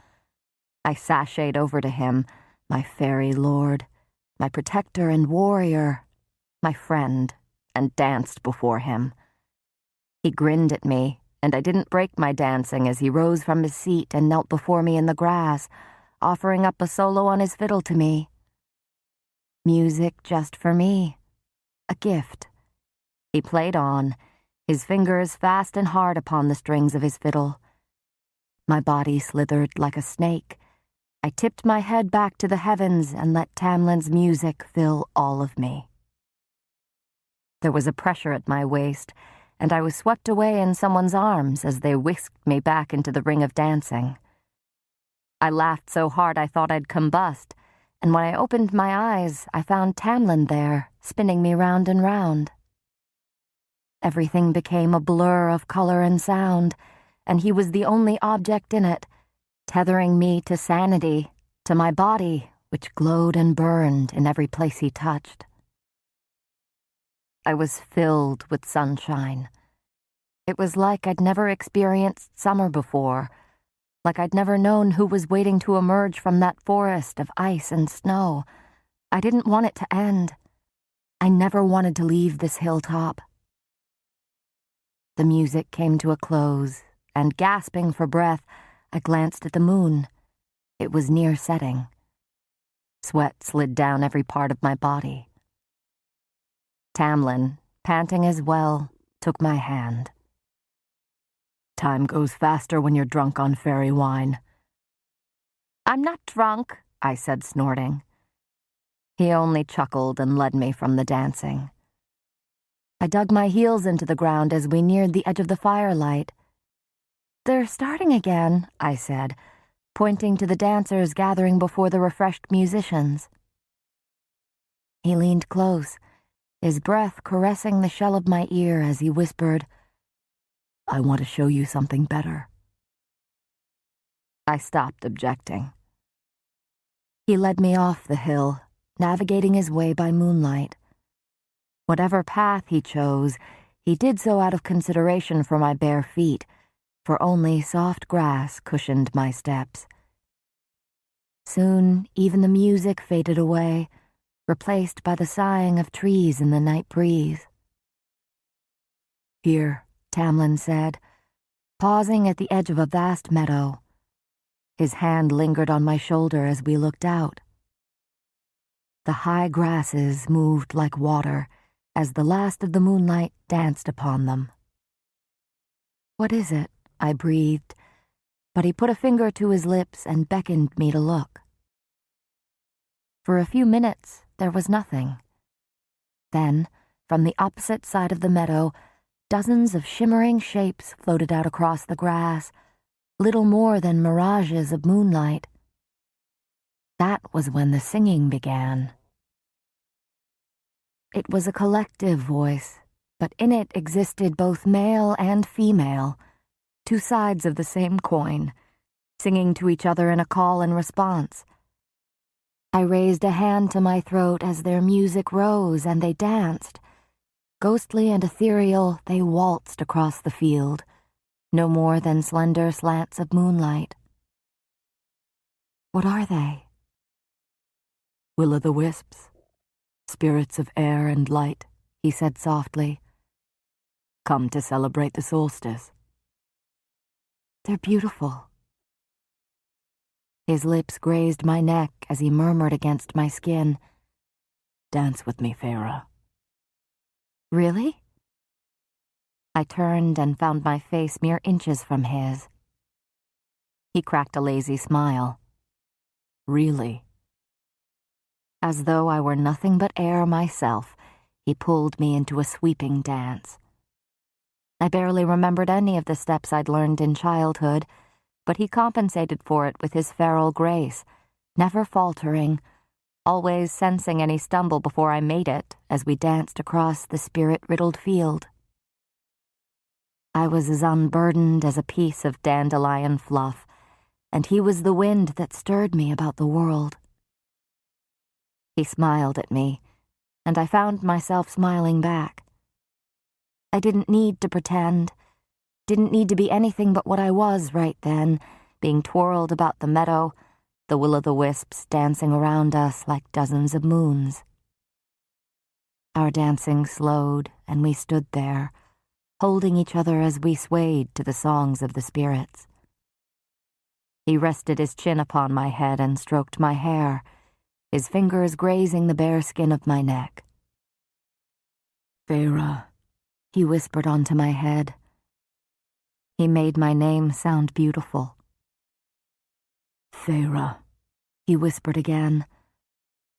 I sashayed over to him, my fairy lord, my protector and warrior, my friend, and danced before him. He grinned at me, and I didn't break my dancing as he rose from his seat and knelt before me in the grass, offering up a solo on his fiddle to me. Music just for me. A gift. He played on, his fingers fast and hard upon the strings of his fiddle. My body slithered like a snake. I tipped my head back to the heavens and let Tamlin's music fill all of me. There was a pressure at my waist, and I was swept away in someone's arms as they whisked me back into the ring of dancing. I laughed so hard I thought I'd combust, and when I opened my eyes, I found Tamlin there, spinning me round and round. Everything became a blur of color and sound, and he was the only object in it, tethering me to sanity, to my body, which glowed and burned in every place he touched. I was filled with sunshine. It was like I'd never experienced summer before, like I'd never known who was waiting to emerge from that forest of ice and snow. I didn't want it to end. I never wanted to leave this hilltop. The music came to a close, and gasping for breath, I glanced at the moon. It was near setting. Sweat slid down every part of my body. Tamlin, panting as well, took my hand. "Time goes faster when you're drunk on fairy wine." "I'm not drunk," I said, snorting. He only chuckled and led me from the dancing. I dug my heels into the ground as we neared the edge of the firelight. "They're starting again," I said, pointing to the dancers gathering before the refreshed musicians. He leaned close, his breath caressing the shell of my ear as he whispered, "I want to show you something better." I stopped objecting. He led me off the hill, navigating his way by moonlight. Whatever path he chose, he did so out of consideration for my bare feet, for only soft grass cushioned my steps. Soon, even the music faded away, replaced by the sighing of trees in the night breeze. "Here," Tamlin said, pausing at the edge of a vast meadow. His hand lingered on my shoulder as we looked out. The high grasses moved like water as the last of the moonlight danced upon them. "What is it?" I breathed, but he put a finger to his lips and beckoned me to look. For a few minutes, there was nothing. Then, from the opposite side of the meadow, dozens of shimmering shapes floated out across the grass, little more than mirages of moonlight. That was when the singing began. It was a collective voice, but in it existed both male and female, two sides of the same coin, singing to each other in a call and response. I raised a hand to my throat as their music rose and they danced. Ghostly and ethereal, they waltzed across the field, no more than slender slants of moonlight. "What are they?" "Will-o'-the-wisps, spirits of air and light," he said softly. "Come to celebrate the solstice." "They're beautiful." His lips grazed my neck as he murmured against my skin, "Dance with me, Feyre." "Really?" I turned and found my face mere inches from his. He cracked a lazy smile. "Really?" As though I were nothing but air myself, he pulled me into a sweeping dance. I barely remembered any of the steps I'd learned in childhood, but he compensated for it with his feral grace, never faltering, always sensing any stumble before I made it as we danced across the spirit-riddled field. I was as unburdened as a piece of dandelion fluff, and he was the wind that stirred me about the world. He smiled at me, and I found myself smiling back. I didn't need to pretend, didn't need to be anything but what I was right then, being twirled about the meadow, the will-o'-the-wisps dancing around us like dozens of moons. Our dancing slowed, and we stood there, holding each other as we swayed to the songs of the spirits. He rested his chin upon my head and stroked my hair, his fingers grazing the bare skin of my neck. "Feyre," he whispered onto my head. He made my name sound beautiful. "Feyre," he whispered again,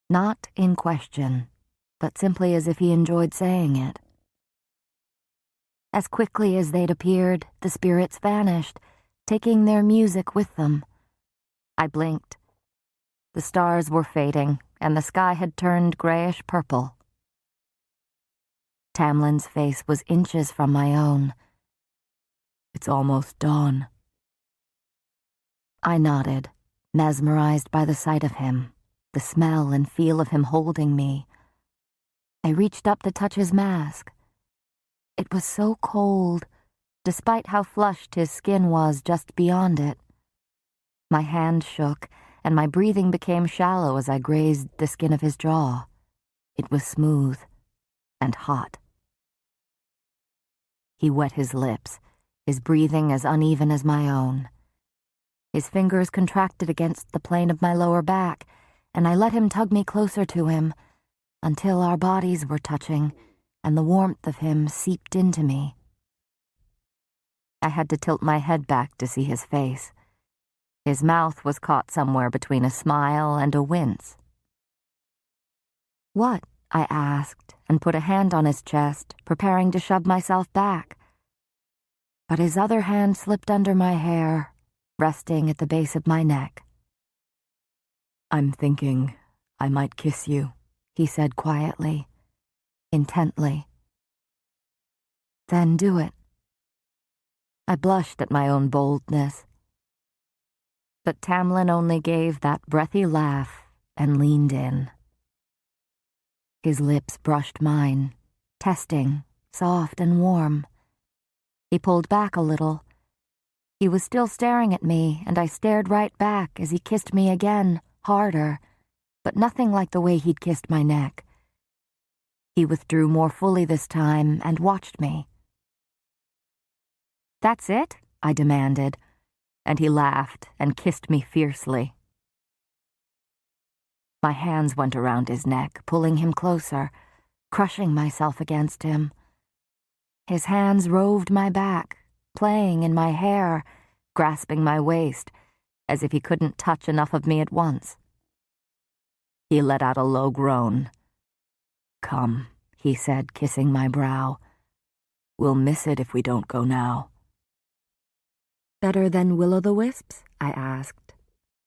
not in question, but simply as if he enjoyed saying it. As quickly as they'd appeared, the spirits vanished, taking their music with them. I blinked. The stars were fading, and the sky had turned grayish-purple. Tamlin's face was inches from my own. "It's almost dawn." I nodded, mesmerized by the sight of him, the smell and feel of him holding me. I reached up to touch his mask. It was so cold, despite how flushed his skin was just beyond it. My hand shook, and my breathing became shallow as I grazed the skin of his jaw. It was smooth and hot. He wet his lips, his breathing as uneven as my own. His fingers contracted against the plane of my lower back, and I let him tug me closer to him, until our bodies were touching, and the warmth of him seeped into me. I had to tilt my head back to see his face. His mouth was caught somewhere between a smile and a wince. "What?" I asked, and put a hand on his chest, preparing to shove myself back. But his other hand slipped under my hair, resting at the base of my neck. "I'm thinking I might kiss you," he said quietly, intently. "Then do it." I blushed at my own boldness. But Tamlin only gave that breathy laugh and leaned in. His lips brushed mine, testing, soft and warm. He pulled back a little. He was still staring at me, and I stared right back as he kissed me again, harder, but nothing like the way he'd kissed my neck. He withdrew more fully this time and watched me. "That's it?" I demanded, and he laughed and kissed me fiercely. My hands went around his neck, pulling him closer, crushing myself against him. His hands roved my back, playing in my hair, grasping my waist, as if he couldn't touch enough of me at once. He let out a low groan. "Come," he said, kissing my brow. "We'll miss it if we don't go now." "Better than will-o'-the-wisps?" I asked,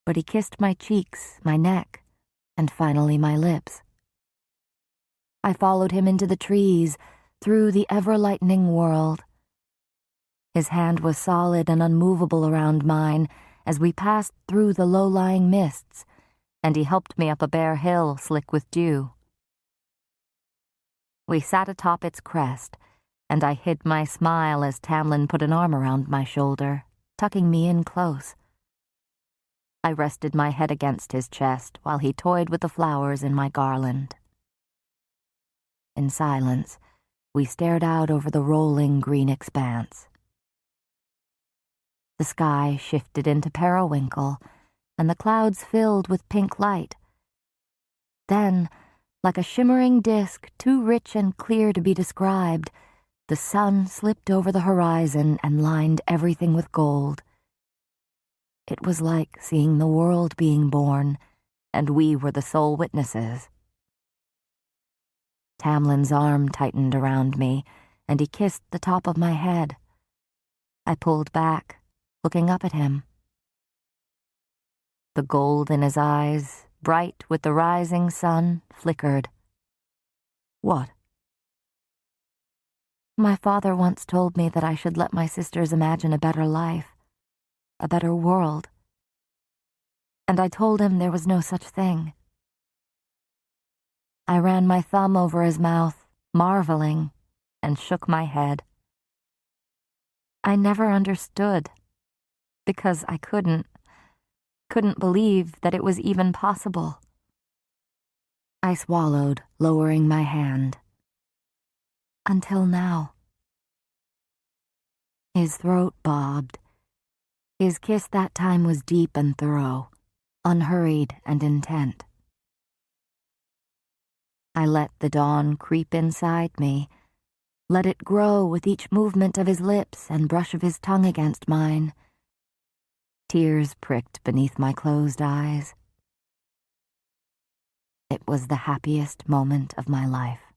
but he kissed my cheeks, my neck, and finally my lips. I followed him into the trees, through the ever-lightening world. His hand was solid and unmovable around mine as we passed through the low-lying mists, and he helped me up a bare hill slick with dew. We sat atop its crest, and I hid my smile as Tamlin put an arm around my shoulder, tucking me in close. I rested my head against his chest while he toyed with the flowers in my garland. In silence, we stared out over the rolling green expanse. The sky shifted into periwinkle, and the clouds filled with pink light. Then, like a shimmering disk too rich and clear to be described, the sun slipped over the horizon and lined everything with gold. It was like seeing the world being born, and we were the sole witnesses. Tamlin's arm tightened around me, and he kissed the top of my head. I pulled back, looking up at him. The gold in his eyes, bright with the rising sun, flickered. "What?" "My father once told me that I should let my sisters imagine a better life, a better world. And I told him there was no such thing." I ran my thumb over his mouth, marveling, and shook my head. I never understood, because I couldn't believe that it was even possible. I swallowed, lowering my hand. Until now. His throat bobbed. His kiss that time was deep and thorough, unhurried and intent. I let the dawn creep inside me, let it grow with each movement of his lips and brush of his tongue against mine. Tears pricked beneath my closed eyes. It was the happiest moment of my life.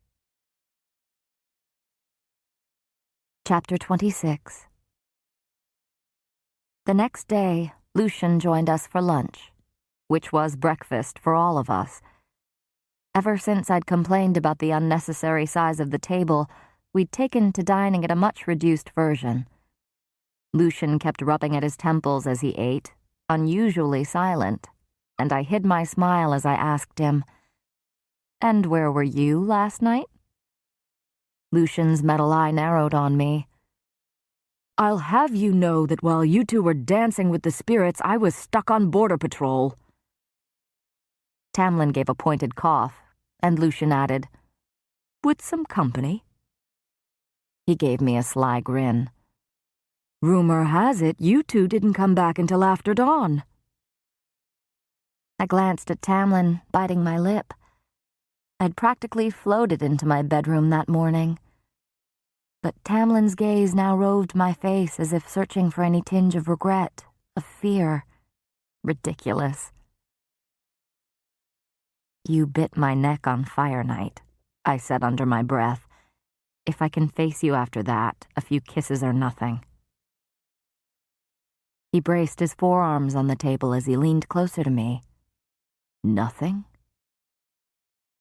Chapter 26. The next day, Lucian joined us for lunch, which was breakfast for all of us. Ever since I'd complained about the unnecessary size of the table, we'd taken to dining at a much reduced version. Lucian kept rubbing at his temples as he ate, unusually silent, and I hid my smile as I asked him, "And where were you last night?" Lucian's metal eye narrowed on me. "I'll have you know that while you two were dancing with the spirits, I was stuck on border patrol." Tamlin gave a pointed cough, and Lucian added, "With some company?" He gave me a sly grin. "Rumor has it you two didn't come back until after dawn." I glanced at Tamlin, biting my lip. I'd practically floated into my bedroom that morning. But Tamlin's gaze now roved my face as if searching for any tinge of regret, of fear. Ridiculous. "You bit my neck on fire night," I said under my breath. "If I can face you after that, a few kisses are nothing." He braced his forearms on the table as he leaned closer to me. Nothing?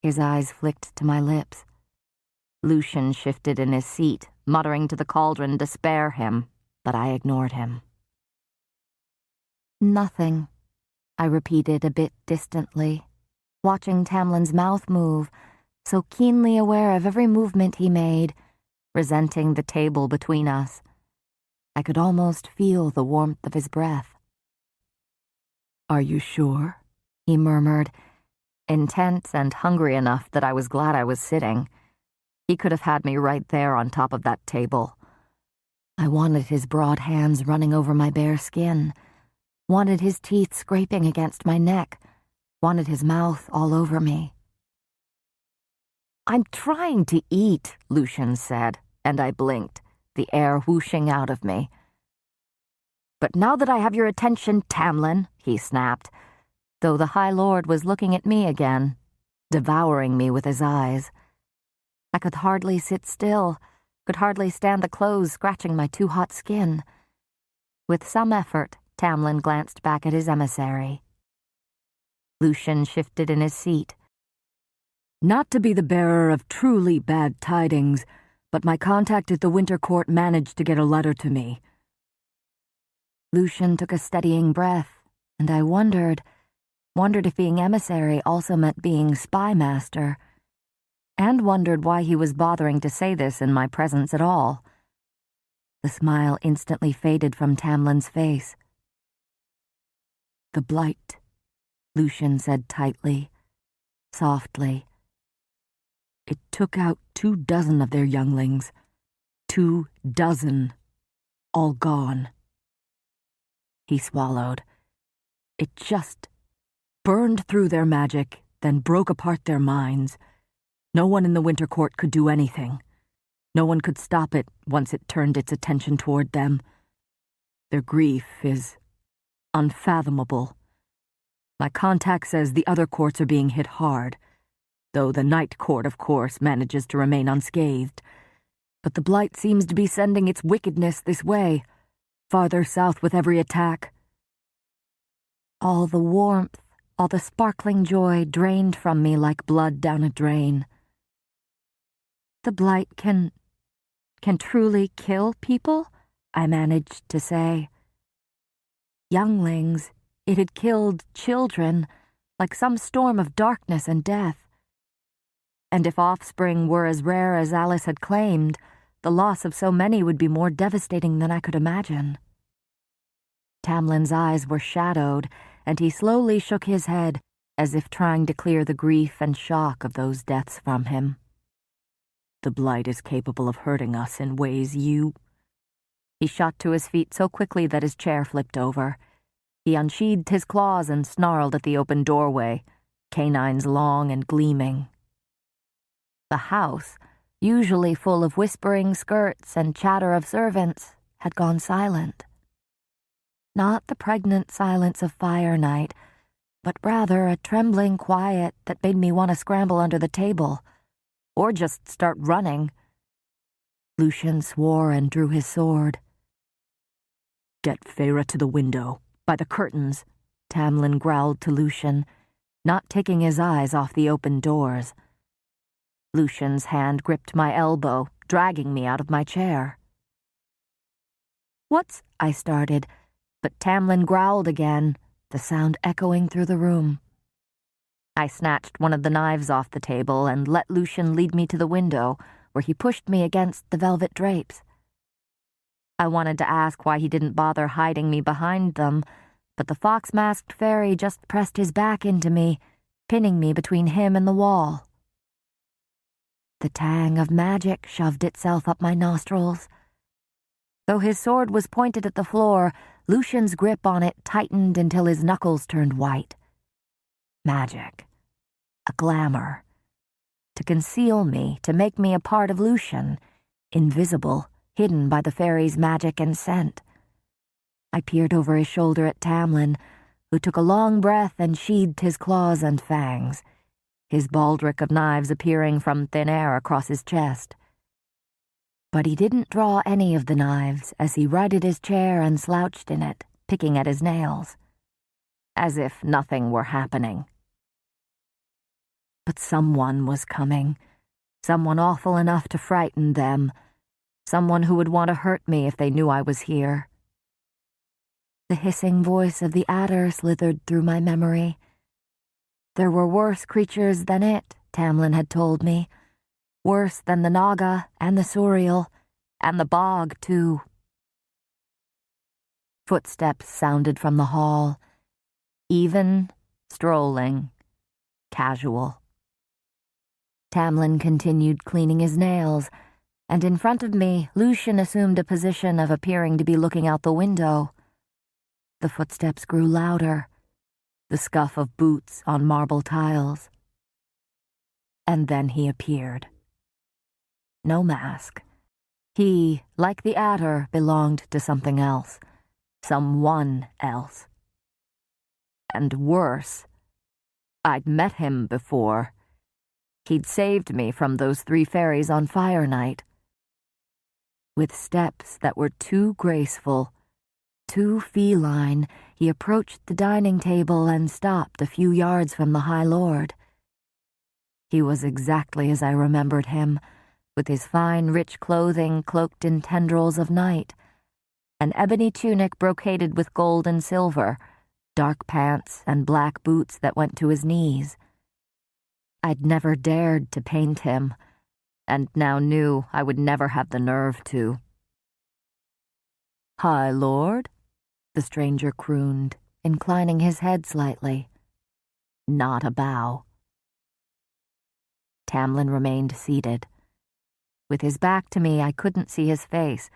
His eyes flicked to my lips. Lucian shifted in his seat, muttering to the cauldron to spare him, but I ignored him. Nothing, I repeated a bit distantly, watching Tamlin's mouth move, so keenly aware of every movement he made, resenting the table between us. I could almost feel the warmth of his breath. "Are you sure?" he murmured, intense and hungry enough that I was glad I was sitting. He could have had me right there on top of that table. I wanted his broad hands running over my bare skin, wanted his teeth scraping against my neck, wanted his mouth all over me. "I'm trying to eat," Lucian said, and I blinked, the air whooshing out of me. "But now that I have your attention, Tamlin," he snapped, though the High Lord was looking at me again, devouring me with his eyes. I could hardly sit still, could hardly stand the clothes scratching my too hot skin. With some effort, Tamlin glanced back at his emissary. Lucian shifted in his seat. "Not to be the bearer of truly bad tidings, but my contact at the Winter Court managed to get a letter to me." Lucian took a steadying breath, and I wondered if being emissary also meant being spy master, and wondered why he was bothering to say this in my presence at all. The smile instantly faded from Tamlin's face. "The blight," Lucian said tightly, softly. "It took out 24 of their younglings. 24, all gone." He swallowed. "It just burned through their magic, then broke apart their minds. No one in the Winter Court could do anything. No one could stop it once it turned its attention toward them. Their grief is unfathomable. My contact says the other courts are being hit hard, though the Night Court, of course, manages to remain unscathed. But the blight seems to be sending its wickedness this way, farther south with every attack." All the warmth, all the sparkling joy drained from me like blood down a drain. "The blight can truly kill people?" I managed to say. "Younglings, it had killed children, like some storm of darkness and death. And if offspring were as rare as Alice had claimed, the loss of so many would be more devastating than I could imagine." Tamlin's eyes were shadowed, and he slowly shook his head, as if trying to clear the grief and shock of those deaths from him. "The blight is capable of hurting us in ways you—" He shot to his feet so quickly that his chair flipped over. He unsheathed his claws and snarled at the open doorway, canines long and gleaming. The house, usually full of whispering skirts and chatter of servants, had gone silent. Not the pregnant silence of fire night, but rather a trembling quiet that made me want to scramble under the table, or just start running. Lucian swore and drew his sword. "Get Feyre to the window, by the curtains," Tamlin growled to Lucian, not taking his eyes off the open doors. Lucian's hand gripped my elbow, dragging me out of my chair. "What's—" I started, but Tamlin growled again, the sound echoing through the room. I snatched one of the knives off the table and let Lucian lead me to the window, where he pushed me against the velvet drapes. I wanted to ask why he didn't bother hiding me behind them, but the fox-masked fairy just pressed his back into me, pinning me between him and the wall. The tang of magic shoved itself up my nostrils. Though his sword was pointed at the floor, Lucian's grip on it tightened until his knuckles turned white. Magic. A glamour. To conceal me, to make me a part of Lucian, invisible, hidden by the fairy's magic and scent. I peered over his shoulder at Tamlin, who took a long breath and sheathed his claws and fangs, his baldric of knives appearing from thin air across his chest. But he didn't draw any of the knives as he righted his chair and slouched in it, picking at his nails, as if nothing were happening. But someone was coming, someone awful enough to frighten them, someone who would want to hurt me if they knew I was here. The hissing voice of the adder slithered through my memory. There were worse creatures than it, Tamlin had told me. Worse than the Naga and the Suriel, and the bog, too. Footsteps sounded from the hall. Even, strolling, casual. Tamlin continued cleaning his nails, and in front of me, Lucian assumed a position of appearing to be looking out the window. The footsteps grew louder, the scuff of boots on marble tiles. And then he appeared. No mask. He, like the adder, belonged to something else. Someone else. And worse, I'd met him before. He'd saved me from those 3 fairies on Fire Night. With steps that were too graceful, too feline, he approached the dining table and stopped a few yards from the High Lord. He was exactly as I remembered him, with his fine, rich clothing cloaked in tendrils of night, an ebony tunic brocaded with gold and silver, dark pants and black boots that went to his knees. I'd never dared to paint him, and now knew I would never have the nerve to. "High Lord?" the stranger crooned, inclining his head slightly. Not a bow. Tamlin remained seated. With his back to me, I couldn't see his face,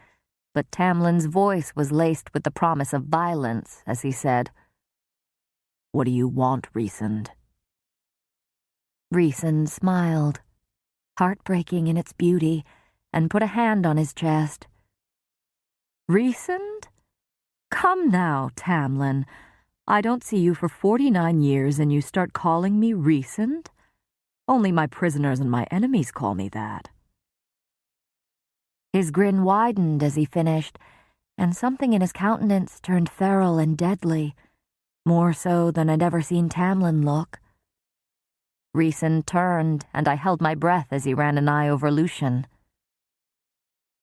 but Tamlin's voice was laced with the promise of violence as he said, "What do you want, Rhysand?" Rhysand smiled, heartbreaking in its beauty, and put a hand on his chest. "Rhysand? Come now, Tamlin. I don't see you for 49 years and you start calling me Rhysand? Only my prisoners and my enemies call me that." His grin widened as he finished, and something in his countenance turned feral and deadly, more so than I'd ever seen Tamlin look. Rhysand turned, and I held my breath as he ran an eye over Lucian.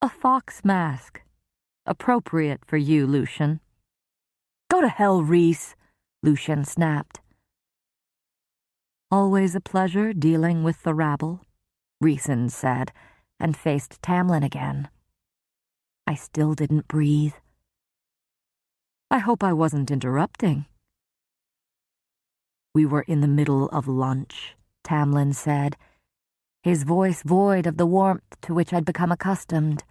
"A fox mask. Appropriate for you, Lucian." "Go to hell, Rhys," Lucian snapped. "Always a pleasure dealing with the rabble," Rhysand said, and faced Tamlin again. I still didn't breathe. "I hope I wasn't interrupting." "We were in the middle of lunch," Tamlin said, his voice void of the warmth to which I'd become accustomed.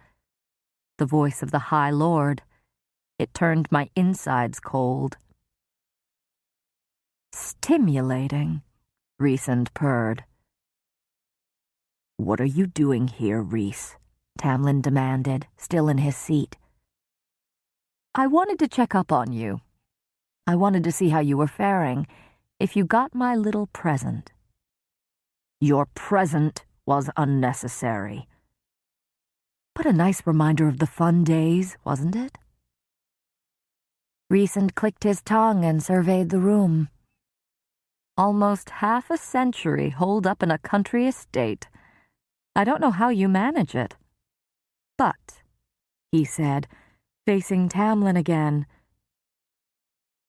The voice of the High Lord. It turned my insides cold. "Stimulating," Rhysand purred. "What are you doing here, Rhys?" Tamlin demanded, still in his seat. "I wanted to check up on you. I wanted to see how you were faring, if you got my little present." "Your present was unnecessary." "But a nice reminder of the fun days, wasn't it?" Rhysand clicked his tongue and surveyed the room. "Almost half a century holed up in a country estate. I don't know how you manage it. But," he said, facing Tamlin again,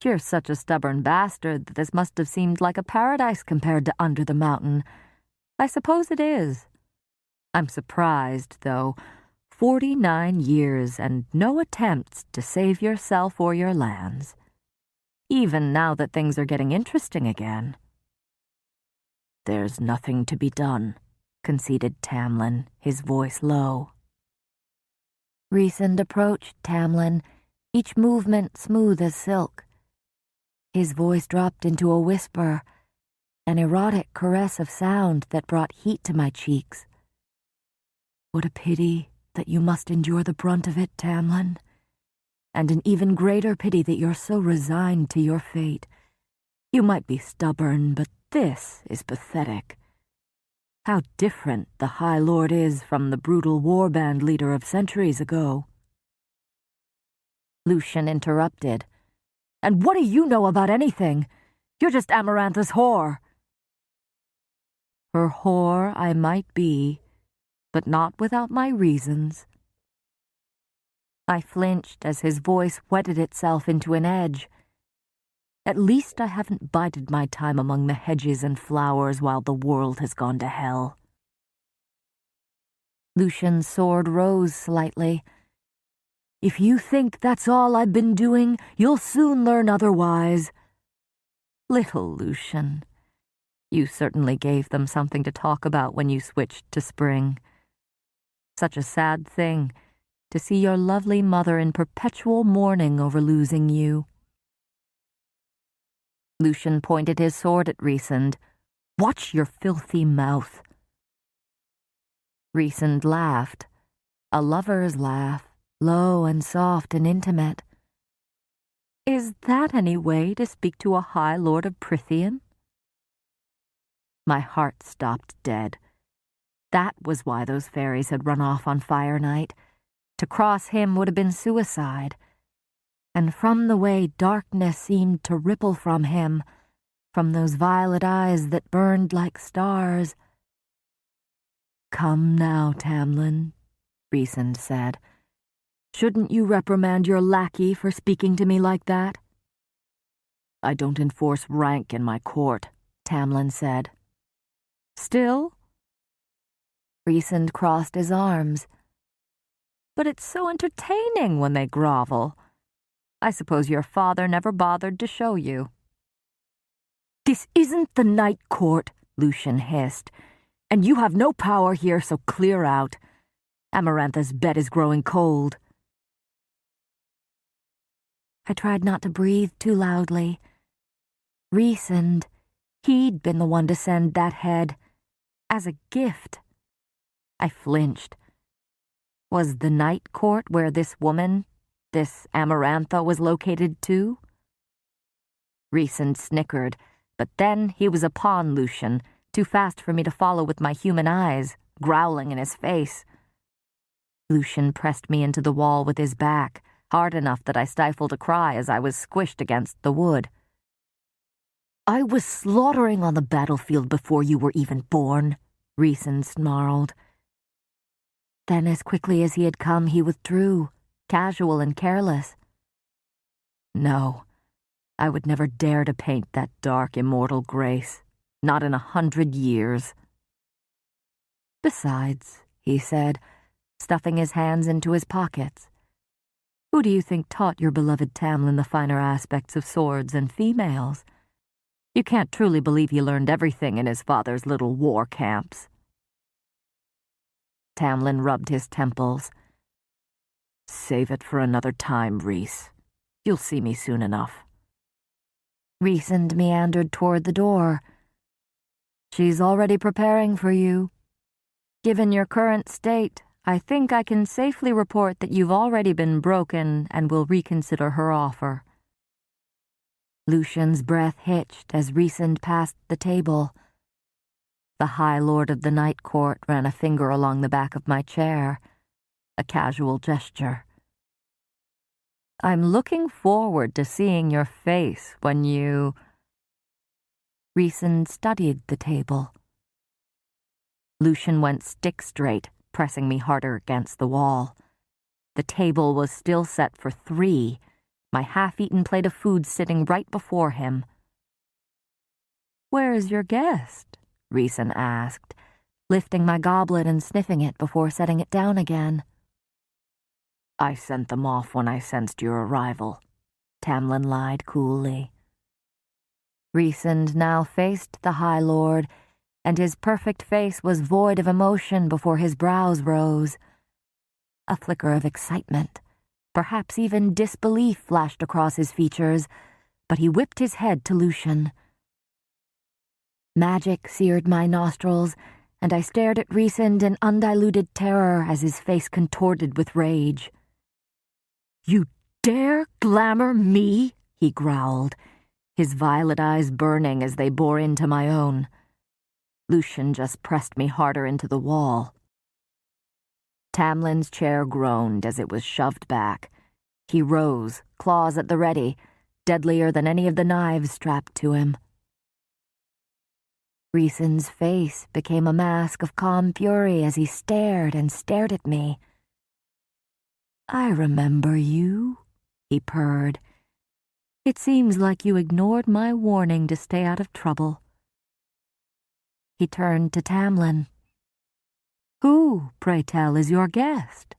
"you're such a stubborn bastard that this must have seemed like a paradise compared to Under the Mountain. I suppose it is. I'm surprised, though. 49 years and no attempts to save yourself or your lands. Even now that things are getting interesting again." "There's nothing to be done," conceded Tamlin, his voice low. Rhysand approached Tamlin, each movement smooth as silk. His voice dropped into a whisper, an erotic caress of sound that brought heat to my cheeks. "What a pity that you must endure the brunt of it, Tamlin, and an even greater pity that you're so resigned to your fate. You might be stubborn, but this is pathetic. How different the High Lord is from the brutal warband leader of centuries ago." Lucian interrupted, And what do you know about anything? You're just Amarantha's whore. Her whore I might be, but not without my reasons. I flinched as his voice whetted itself into an edge. At least I haven't bided my time among the hedges and flowers while the world has gone to hell. Lucian's sword rose slightly. If you think that's all I've been doing, you'll soon learn otherwise. Little Lucian, you certainly gave them something to talk about when you switched to spring. Such a sad thing to see your lovely mother in perpetual mourning over losing you. Lucian pointed his sword at Rhysand. Watch your filthy mouth. Rhysand laughed, a lover's laugh, low and soft and intimate. Is that any way to speak to a High Lord of Prythian? My heart stopped dead. That was why those fairies had run off on Fire Night. To cross him would have been suicide. And from the way darkness seemed to ripple from him, from those violet eyes that burned like stars. Come now, Tamlin, Rhysand said. Shouldn't you reprimand your lackey for speaking to me like that? I don't enforce rank in my court, Tamlin said. Still? Rhysand crossed his arms. But it's so entertaining when they grovel. I suppose your father never bothered to show you. This isn't the Night Court, Lucian hissed, and you have no power here, so clear out. Amarantha's bed is growing cold. I tried not to breathe too loudly. Rhysand, he'd been the one to send that head, as a gift. I flinched. Was the Night Court where this woman, this Amarantha, was located too? Rhysand snickered, but then he was upon Lucian, too fast for me to follow with my human eyes, growling in his face. Lucian pressed me into the wall with his back, hard enough that I stifled a cry as I was squished against the wood. I was slaughtering on the battlefield before you were even born, Rhysand snarled. Then as quickly as he had come, he withdrew, casual and careless. No, I would never dare to paint that dark, immortal grace, not in 100 years. Besides, he said, stuffing his hands into his pockets, who do you think taught your beloved Tamlin the finer aspects of swords and females? You can't truly believe he learned everything in his father's little war camps. Tamlin rubbed his temples. Save it for another time, Rhys. You'll see me soon enough. Rhysand meandered toward the door. She's already preparing for you. Given your current state, I think I can safely report that you've already been broken and will reconsider her offer. Lucian's breath hitched as Rhysand passed the table. The High Lord of the Night Court ran a finger along the back of my chair, a casual gesture. I'm looking forward to seeing your face when you... Rhysand studied the table. Lucian went stick straight, pressing me harder against the wall. The table was still set for 3, my half-eaten plate of food sitting right before him. Where's your guest? Rhysand asked, lifting my goblet and sniffing it before setting it down again. I sent them off when I sensed your arrival, Tamlin lied coolly. Rhysand now faced the High Lord, and his perfect face was void of emotion before his brows rose. A flicker of excitement, perhaps even disbelief, flashed across his features, but he whipped his head to Lucian. Magic seared my nostrils, and I stared at Rhysand in undiluted terror as his face contorted with rage. You dare glamour me? He growled, his violet eyes burning as they bore into my own. Lucian just pressed me harder into the wall. Tamlin's chair groaned as it was shoved back. He rose, claws at the ready, deadlier than any of the knives strapped to him. Rhysand's face became a mask of calm fury as he stared and stared at me. "I remember you," he purred. "It seems like you ignored my warning to stay out of trouble." He turned to Tamlin. "Who, pray tell, is your guest?"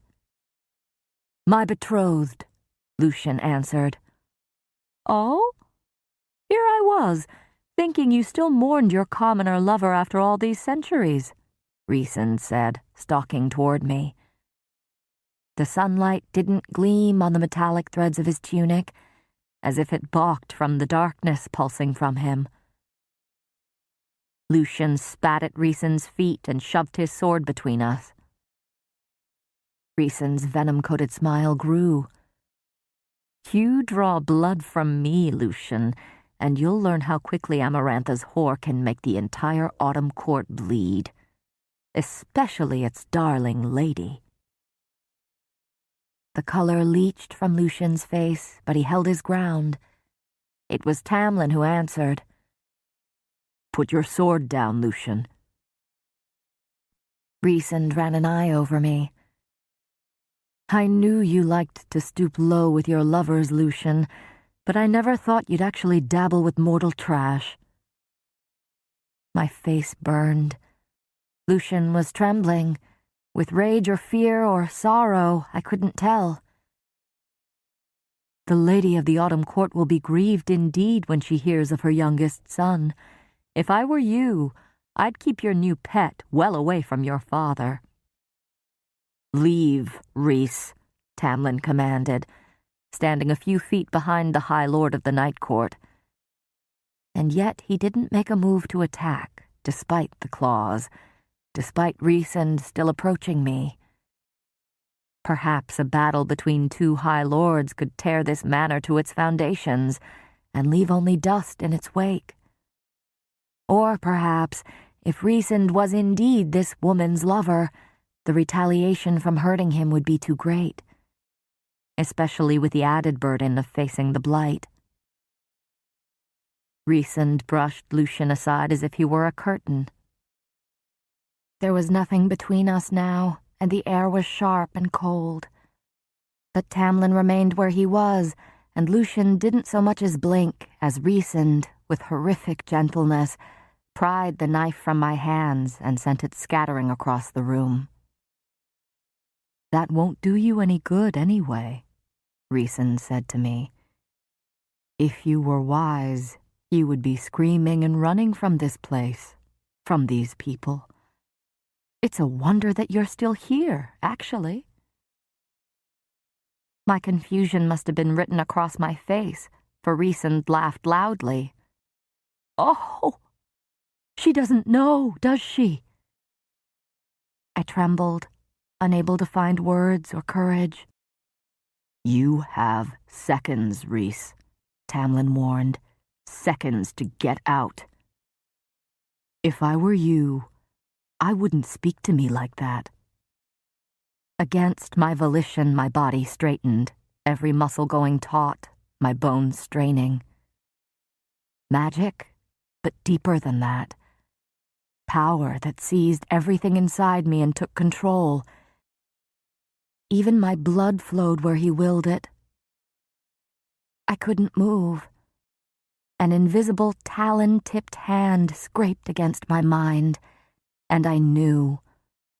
"My betrothed," Lucien answered. "Oh? Here I was, thinking you still mourned your commoner lover after all these centuries," Rhysand said, stalking toward me. The sunlight didn't gleam on the metallic threads of his tunic, as if it balked from the darkness pulsing from him. Lucien spat at Rhysand's feet and shoved his sword between us. Rhysand's venom-coated smile grew. "You draw blood from me, Lucien, and you'll learn how quickly Amarantha's whore can make the entire Autumn Court bleed, especially its darling lady." The color leached from Lucien's face, but he held his ground. It was Tamlin who answered. "Put your sword down, Lucien." Rhysand ran an eye over me. "I knew you liked to stoop low with your lovers, Lucien, but I never thought you'd actually dabble with mortal trash." My face burned. Lucien was trembling, with rage or fear or sorrow, I couldn't tell. "The lady of the Autumn Court will be grieved indeed when she hears of her youngest son. If I were you, I'd keep your new pet well away from your father." "Leave, Rhys," Tamlin commanded, standing a few feet behind the High Lord of the Night Court. And yet he didn't make a move to attack, despite the claws, despite Rhysand still approaching me. Perhaps a battle between two High Lords could tear this manor to its foundations and leave only dust in its wake. Or perhaps, if Rhysand was indeed this woman's lover, the retaliation from hurting him would be too great, especially with the added burden of facing the blight. Rhysand brushed Lucien aside as if he were a curtain. There was nothing between us now, and the air was sharp and cold. But Tamlin remained where he was, and Lucien didn't so much as blink as Rhysand, with horrific gentleness, pried the knife from my hands and sent it scattering across the room. "That won't do you any good anyway," Rhysand said to me. "If you were wise, you would be screaming and running from this place, from these people. It's a wonder that you're still here, actually." My confusion must have been written across my face, for Rhysand laughed loudly. "Oh, she doesn't know, does she?" I trembled, unable to find words or courage. "You have seconds, Rhys," Tamlin warned. "Seconds to get out." "If I were you, I wouldn't speak to me like that." Against my volition, my body straightened, every muscle going taut, my bones straining. Magic, but deeper than that. Power that seized everything inside me and took control. Even my blood flowed where he willed it. I couldn't move. An invisible talon-tipped hand scraped against my mind, and I knew.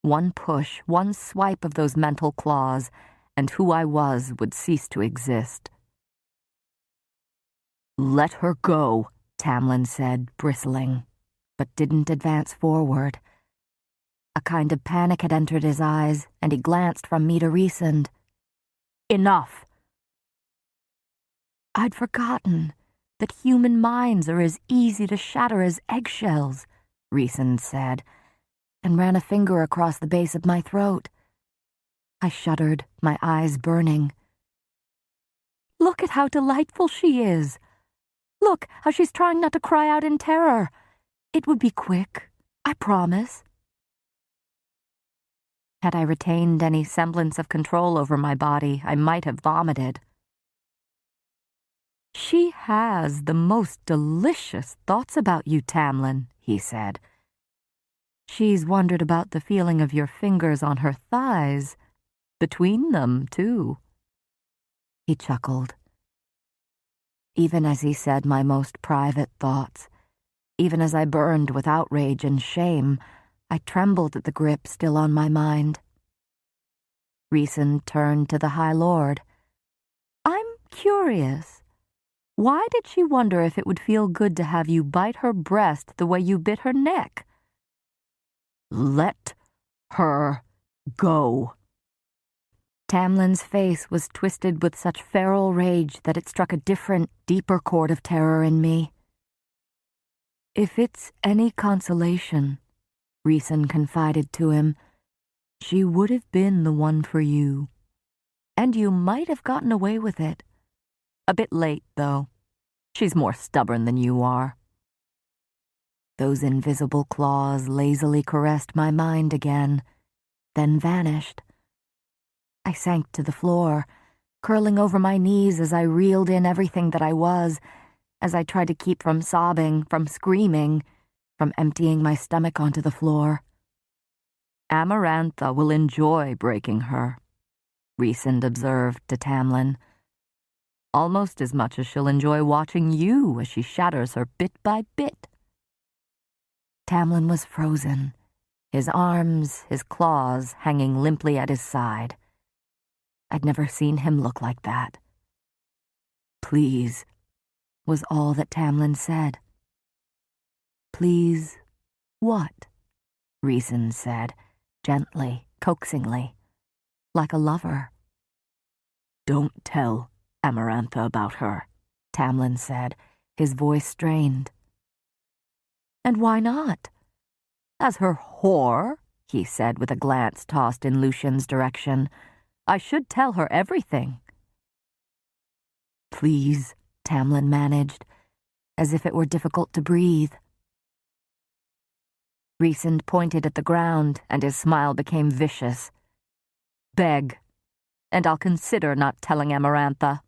One push, one swipe of those mental claws, and who I was would cease to exist. "Let her go," Tamlin said, bristling, but didn't advance forward. A kind of panic had entered his eyes, and he glanced from me to Rhysand. "Enough!" I'd forgotten that human minds are as easy to shatter as eggshells, Rhysand said, and ran a finger across the base of my throat. I shuddered, my eyes burning. "Look at how delightful she is! Look how she's trying not to cry out in terror! It would be quick, I promise." Had I retained any semblance of control over my body, I might have vomited. "She has the most delicious thoughts about you, Tamlin," he said. "She's wondered about the feeling of your fingers on her thighs. Between them, too." He chuckled. Even as he said my most private thoughts, even as I burned with outrage and shame, I trembled at the grip still on my mind. Rhys turned to the High Lord. "I'm curious. Why did she wonder if it would feel good to have you bite her breast the way you bit her neck?" "Let her go." Tamlin's face was twisted with such feral rage that it struck a different, deeper chord of terror in me. "If it's any consolation," Rhys confided to him, "she would have been the one for you. And you might have gotten away with it. A bit late, though. She's more stubborn than you are." Those invisible claws lazily caressed my mind again, then vanished. I sank to the floor, curling over my knees as I reeled in everything that I was, as I tried to keep from sobbing, from screaming, from emptying my stomach onto the floor. "Amarantha will enjoy breaking her," Rhys observed to Tamlin. "Almost as much as she'll enjoy watching you as she shatters her bit by bit." Tamlin was frozen, his arms, his claws hanging limply at his side. I'd never seen him look like that. "Please," was all that Tamlin said. "Please what?" Rhys said, gently, coaxingly, like a lover. "Don't tell Amarantha about her," Tamlin said, his voice strained. "And why not? As her whore," he said with a glance tossed in Lucian's direction, "I should tell her everything." "Please," Tamlin managed, as if it were difficult to breathe. Rhys pointed at the ground, and his smile became vicious. "Beg, and I'll consider not telling Amarantha."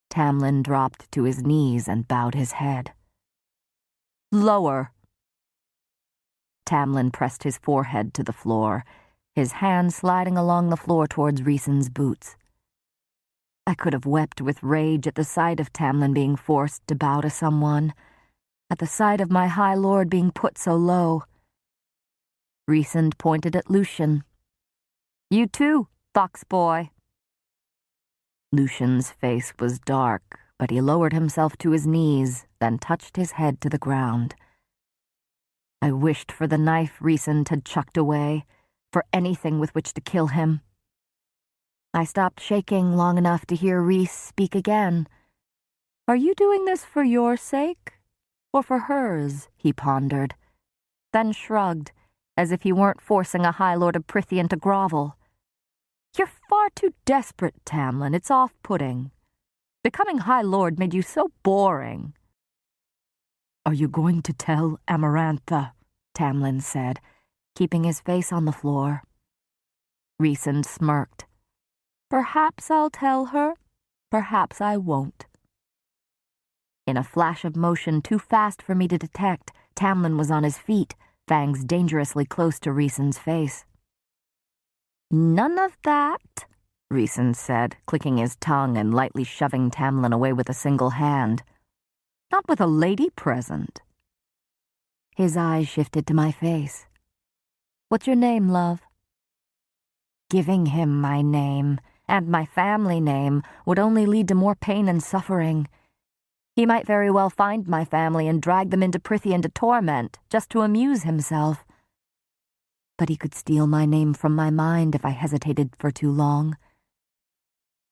Tamlin dropped to his knees and bowed his head. "Lower." Tamlin pressed his forehead to the floor, his hand sliding along the floor towards Rhys's boots. I could have wept with rage at the sight of Tamlin being forced to bow to someone, at the sight of my High Lord being put so low. Rhys pointed at Lucian. "You too, fox boy." Lucian's face was dark, but he lowered himself to his knees, then touched his head to the ground. I wished for the knife Rhys had chucked away, for anything with which to kill him. I stopped shaking long enough to hear Rhys speak again. "Are you doing this for your sake, or for hers?" he pondered, then shrugged, as if he weren't forcing a High Lord of Prythian to grovel. "You're far too desperate, Tamlin. It's off-putting. Becoming High Lord made you so boring." "Are you going to tell Amarantha?" Tamlin said, keeping his face on the floor. Rhys smirked. "Perhaps I'll tell her, perhaps I won't." In a flash of motion too fast for me to detect, Tamlin was on his feet, fangs dangerously close to Rhys's face. "None of that," Rhys said, clicking his tongue and lightly shoving Tamlin away with a single hand. "Not with a lady present." His eyes shifted to my face. "What's your name, love?" Giving him my name, and my family name, would only lead to more pain and suffering. He might very well find my family and drag them into Prythian to torment, just to amuse himself. But he could steal my name from my mind if I hesitated for too long.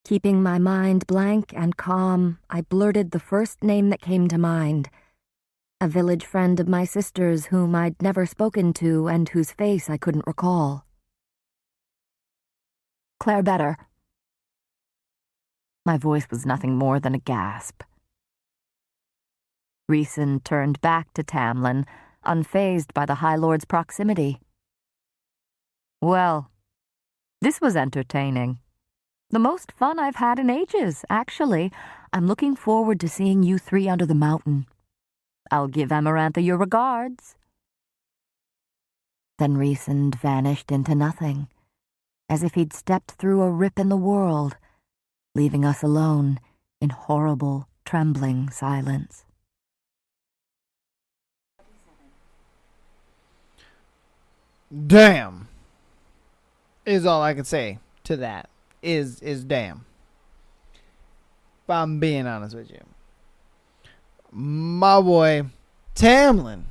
Keeping my mind blank and calm, I blurted the first name that came to mind. A village friend of my sister's whom I'd never spoken to and whose face I couldn't recall. "Claire Better." My voice was nothing more than a gasp. Rhys turned back to Tamlin, unfazed by the High Lord's proximity. "Well, this was entertaining. The most fun I've had in ages, actually. I'm looking forward to seeing you three under the mountain. I'll give Amarantha your regards." Then Rhysand vanished into nothing, as if he'd stepped through a rip in the world, leaving us alone in horrible, trembling silence. Damn. Is all I can say to that. Is damn. If I'm being honest with you. My boy, Tamlin.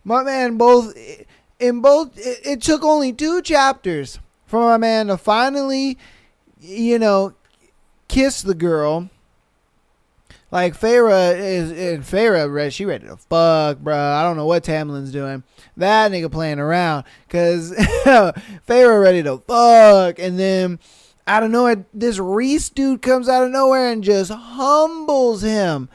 My man, it took only 2 chapters for my man to finally, kiss the girl. Like, Feyre, she ready to fuck, bro. I don't know what Tamlin's doing. That nigga playing around. Because Feyre ready to fuck. And then, out of nowhere, this Rhys dude comes out of nowhere and just humbles him.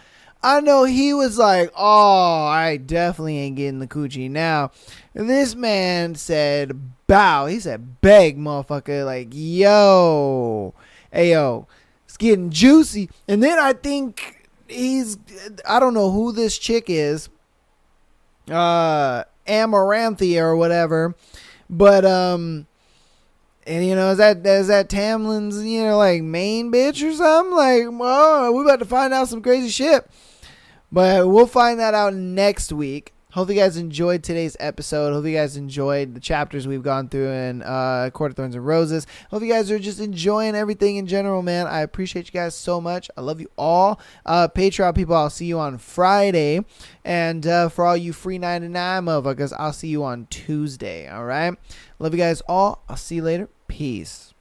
I know he was like, oh, I definitely ain't getting the coochie now. And this man said, bow. He said, beg, motherfucker. Like, yo. Hey, yo. It's getting juicy. And then I think I don't know who this chick is. Amaranthia or whatever. But, and is that Tamlin's, like main bitch or something? Like, oh, we about to find out some crazy shit. But we'll find that out next week. Hope you guys enjoyed today's episode. Hope you guys enjoyed the chapters we've gone through in Court of Thorns and Roses. Hope you guys are just enjoying everything in general, man. I appreciate you guys so much. I love you all. Patreon people, I'll see you on Friday. And for all you free 99 motherfuckers, I'll see you on Tuesday. All right? Love you guys all. I'll see you later. Peace.